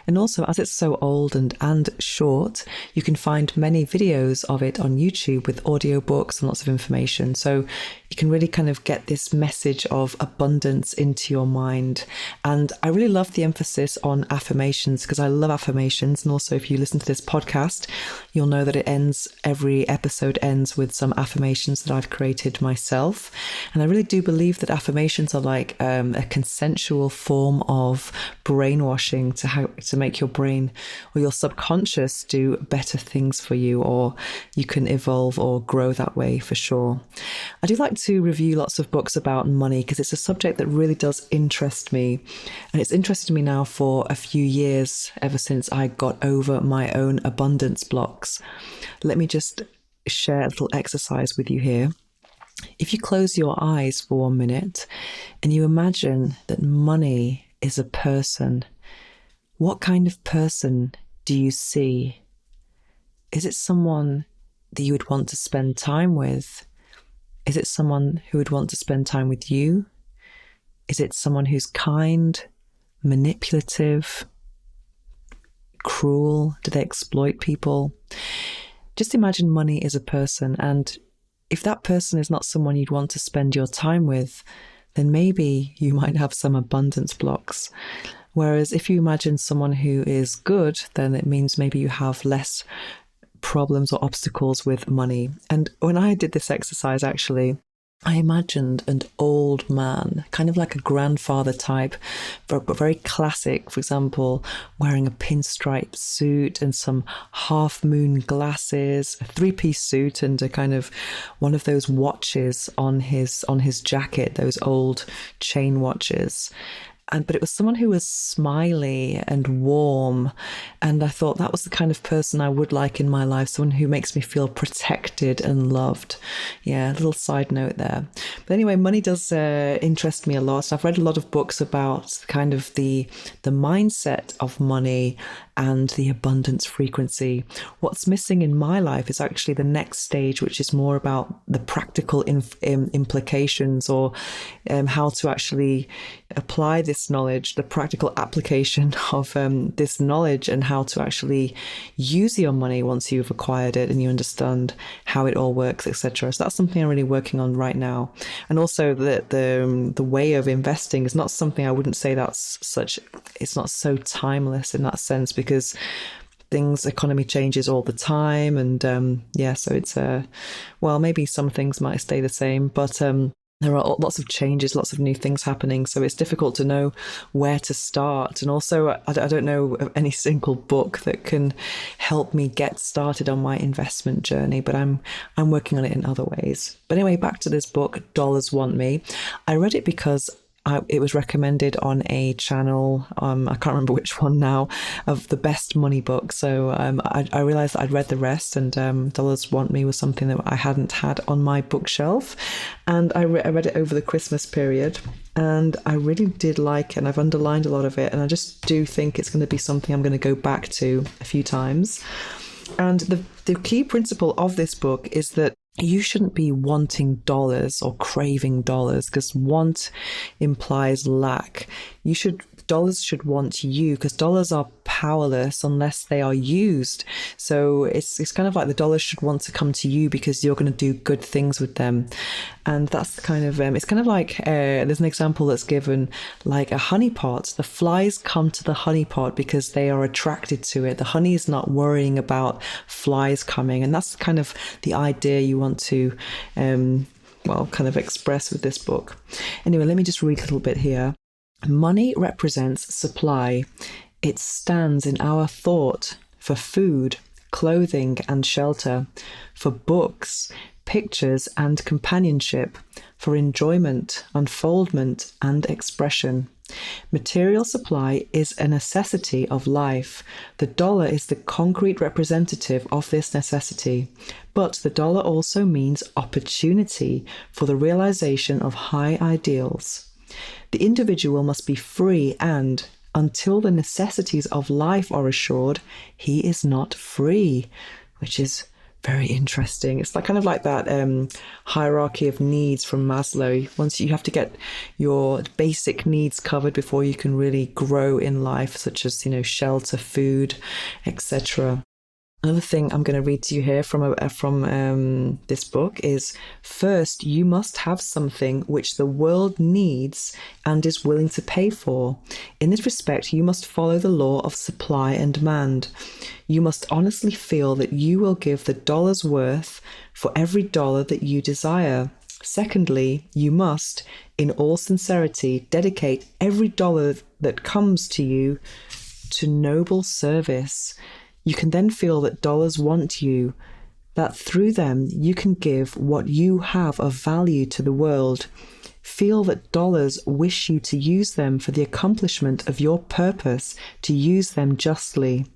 And also, as it's so old and short, you can find many videos of it on YouTube with audiobooks and lots of information. So you can really kind of get this message of abundance into your mind. And I really love the emphasis on affirmations, because I love affirmations. And also, if you listen to this podcast, you'll know that every episode ends with some affirmations that I've created myself. And I really do believe that affirmations are like a consensual form of brainwashing to make your brain or your subconscious do better things for you, or you can evolve or grow that way for sure. I do like to review lots of books about money because it's a subject that really does interest me, and it's interested me now for a few years, ever since I got over my own abundance blocks. Let me just share a little exercise with you here. If you close your eyes for 1 minute and you imagine that money is a person, what kind of person do you see? Is it someone that you would want to spend time with? Is it someone who would want to spend time with you? Is it someone who's kind, manipulative, cruel? Do they exploit people? Just imagine money is a person, and if that person is not someone you'd want to spend your time with, then maybe you might have some abundance blocks. Whereas if you imagine someone who is good, then it means maybe you have less problems or obstacles with money. And when I did this exercise, actually, I imagined an old man, kind of like a grandfather type, but very classic. For example, wearing a pinstripe suit and some half moon glasses, a 3-piece suit, and a kind of one of those watches on his jacket, those old chain watches. But it was someone who was smiley and warm. And I thought that was the kind of person I would like in my life, someone who makes me feel protected and loved. Yeah, a little side note there. But anyway, money does interest me a lot. I've read a lot of books about kind of the mindset of money and the abundance frequency. What's missing in my life is actually the next stage, which is more about the practical implications, or how to actually apply this knowledge, the practical application of this knowledge, and how to actually use your money once you've acquired it and you understand how it all works, etc. So that's something I'm really working on right now. And also the way of investing is not something, I wouldn't say it's not so timeless in that sense, because economy changes all the time. And so it's maybe some things might stay the same, but there are lots of changes, lots of new things happening. So it's difficult to know where to start. And also, I don't know of any single book that can help me get started on my investment journey, but I'm working on it in other ways. But anyway, back to this book, Dollars Want Me. I read it because it was recommended on a channel, I can't remember which one now, of the best money book. So I realised that I'd read the rest, and Dollars Want Me was something that I hadn't had on my bookshelf. And I read it over the Christmas period, and I really did like it, and I've underlined a lot of it. And I just do think it's going to be something I'm going to go back to a few times. And the key principle of this book is that you shouldn't be wanting dollars or craving dollars, because want implies lack. Dollars should want you, because dollars are powerless unless they are used. So it's kind of like the dollars should want to come to you because you're going to do good things with them. And that's kind of it's kind of like there's an example that's given, like a honey pot. The flies come to the honey pot because they are attracted to it. The honey is not worrying about flies coming, and that's kind of the idea you want to kind of express with this book. Anyway, let me just read a little bit here. Money represents supply. It stands in our thought for food, clothing and shelter, for books, pictures and companionship, for enjoyment, unfoldment and expression. Material supply is a necessity of life. The dollar is the concrete representative of this necessity, but the dollar also means opportunity for the realization of high ideals. The individual must be free, and until the necessities of life are assured, he is not free, which is Very interesting. It's like kind of like that hierarchy of needs from Maslow. Once you have to get your basic needs covered before you can really grow in life, such as, shelter, food, etc. Another thing I'm going to read to you here from this book is, first, you must have something which the world needs and is willing to pay for. In this respect, you must follow the law of supply and demand. You must honestly feel that you will give the dollar's worth for every dollar that you desire. Secondly, you must, in all sincerity, dedicate every dollar that comes to you to noble service. You can then feel that dollars want you, that through them you can give what you have of value to the world. Feel that dollars wish you to use them for the accomplishment of your purpose, to use them justly.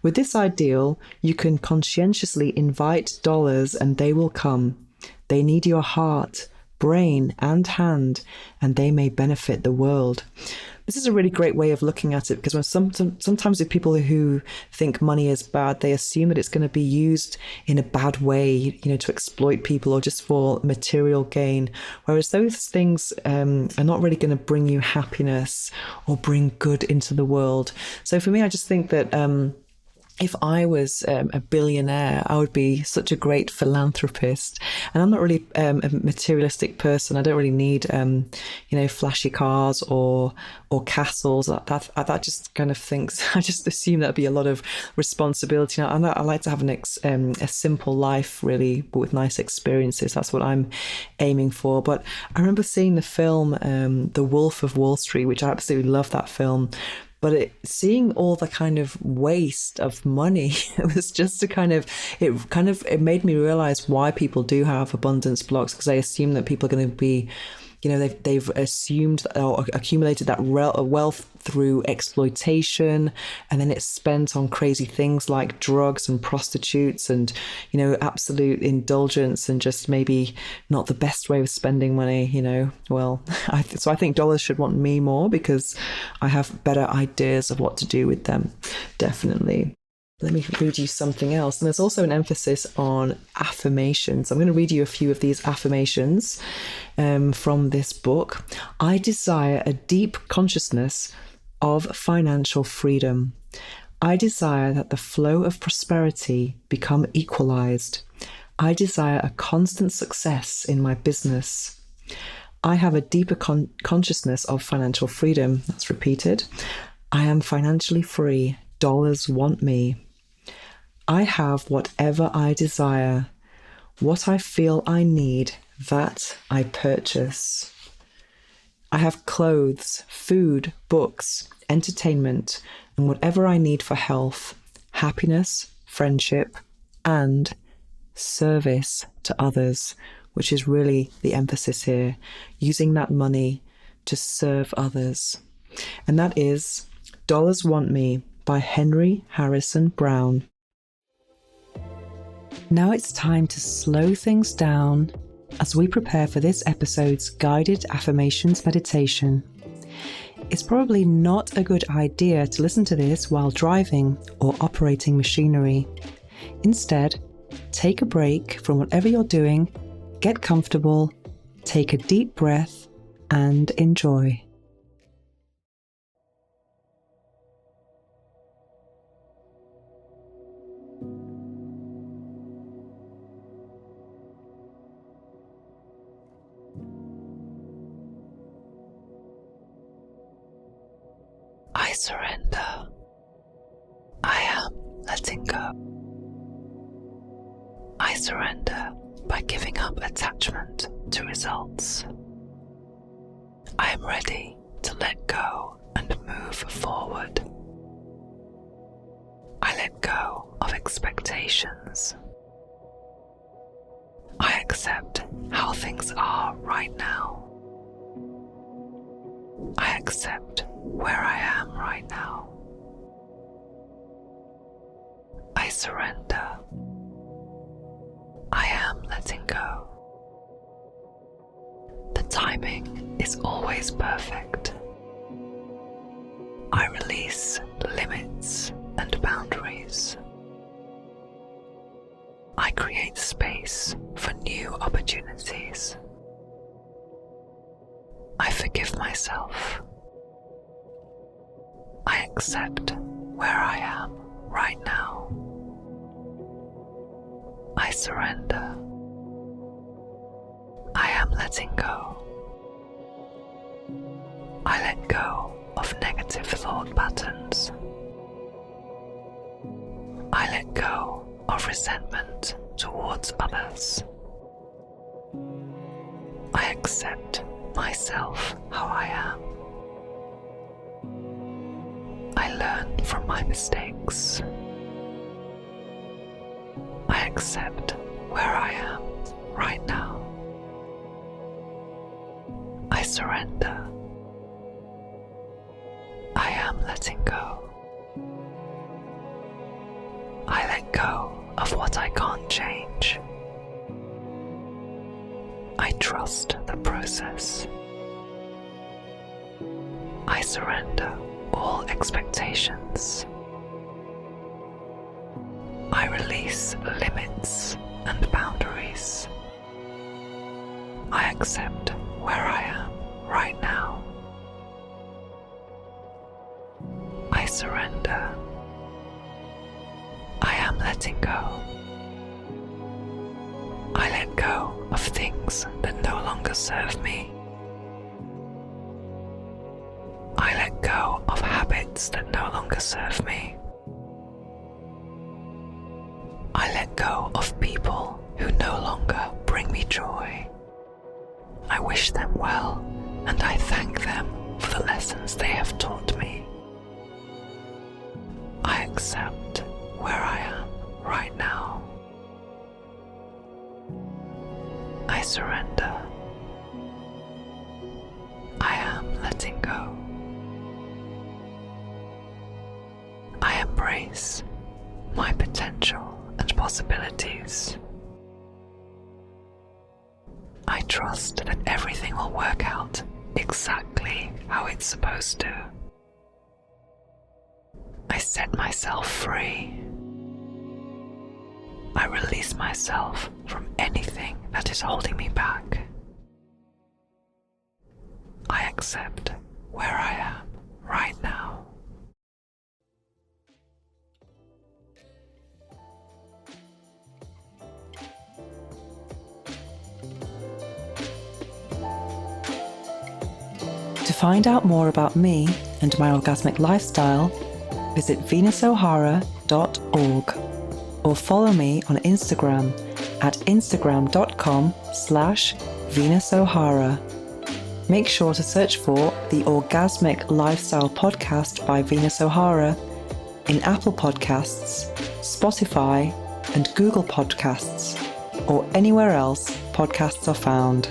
With this ideal, you can conscientiously invite dollars and they will come. They need your heart, brain, and hand, and they may benefit the world. This is a really great way of looking at it, because when sometimes with people who think money is bad, they assume that it's going to be used in a bad way, to exploit people or just for material gain. Whereas those things are not really going to bring you happiness or bring good into the world. So for me, I just think that if I was a billionaire, I would be such a great philanthropist. And I'm not really a materialistic person. I don't really need, flashy cars or castles. That just kind of thinks. I just assume that'd be a lot of responsibility. Now, I like to have a simple life, really, but with nice experiences. That's what I'm aiming for. But I remember seeing the film The Wolf of Wall Street, which I absolutely love that film. But seeing all the kind of waste of money, it was just it made me realize why people do have abundance blocks, because they assume that people are going to be, they've assumed or accumulated that wealth through exploitation, and then it's spent on crazy things like drugs and prostitutes and, absolute indulgence, and just maybe not the best way of spending money, Well, so I think dollars should want me more, because I have better ideas of what to do with them, definitely. Let me read you something else. And there's also an emphasis on affirmations. I'm going to read you a few of these affirmations from this book. I desire a deep consciousness of financial freedom. I desire that the flow of prosperity become equalized. I desire a constant success in my business. I have a deeper consciousness of financial freedom. That's repeated. I am financially free. Dollars want me. I have whatever I desire. What I feel I need, that I purchase. I have clothes, food, books, entertainment, and whatever I need for health, happiness, friendship, and service to others, which is really the emphasis here, using that money to serve others. And that is Dollars Want Me by Henry Harrison Brown. Now it's time to slow things down as we prepare for this episode's guided affirmations meditation. It's probably not a good idea to listen to this while driving or operating machinery. Instead, take a break from whatever you're doing, get comfortable, take a deep breath, and enjoy. I surrender. I am letting go. I surrender by giving up attachment to results. I am ready to let go and move forward. I let go of expectations. I accept how things are right now. I accept where I am right now. I surrender. I am letting go. The timing is always perfect. I release limits and boundaries. I create space for new opportunities. I forgive myself. I accept where I am right now. I surrender. I am letting go. I let go of negative thought patterns. I let go of resentment towards others. I accept myself how I am. I learn from my mistakes. I accept where I am right now. I surrender. I am letting go. I let go of what I can't change. I trust the process. I surrender all expectations. I release limits and boundaries. I accept where I am right now. I surrender. I am letting go. I let go of things that no longer serve me. I let go of habits that no longer serve me. I let go of people who no longer bring me joy. I wish them well, and I thank them for the lessons they have taught me. I accept where I am right now. I surrender. I am letting go. I embrace my potential and possibilities. I trust that everything will work out exactly how it's supposed to. I set myself free. I release myself from anything that is holding me back. I accept where I am right now. To find out more about me and my orgasmic lifestyle, visit venusohara.org or follow me on Instagram at instagram.com/venusohara. Make sure to search for the Orgasmic Lifestyle Podcast by Venus O'Hara in Apple Podcasts, Spotify, and Google Podcasts, or anywhere else podcasts are found.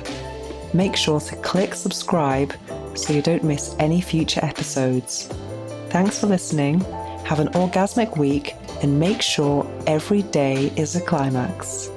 Make sure to click subscribe so you don't miss any future episodes. Thanks for listening, have an orgasmic week, and make sure every day is a climax.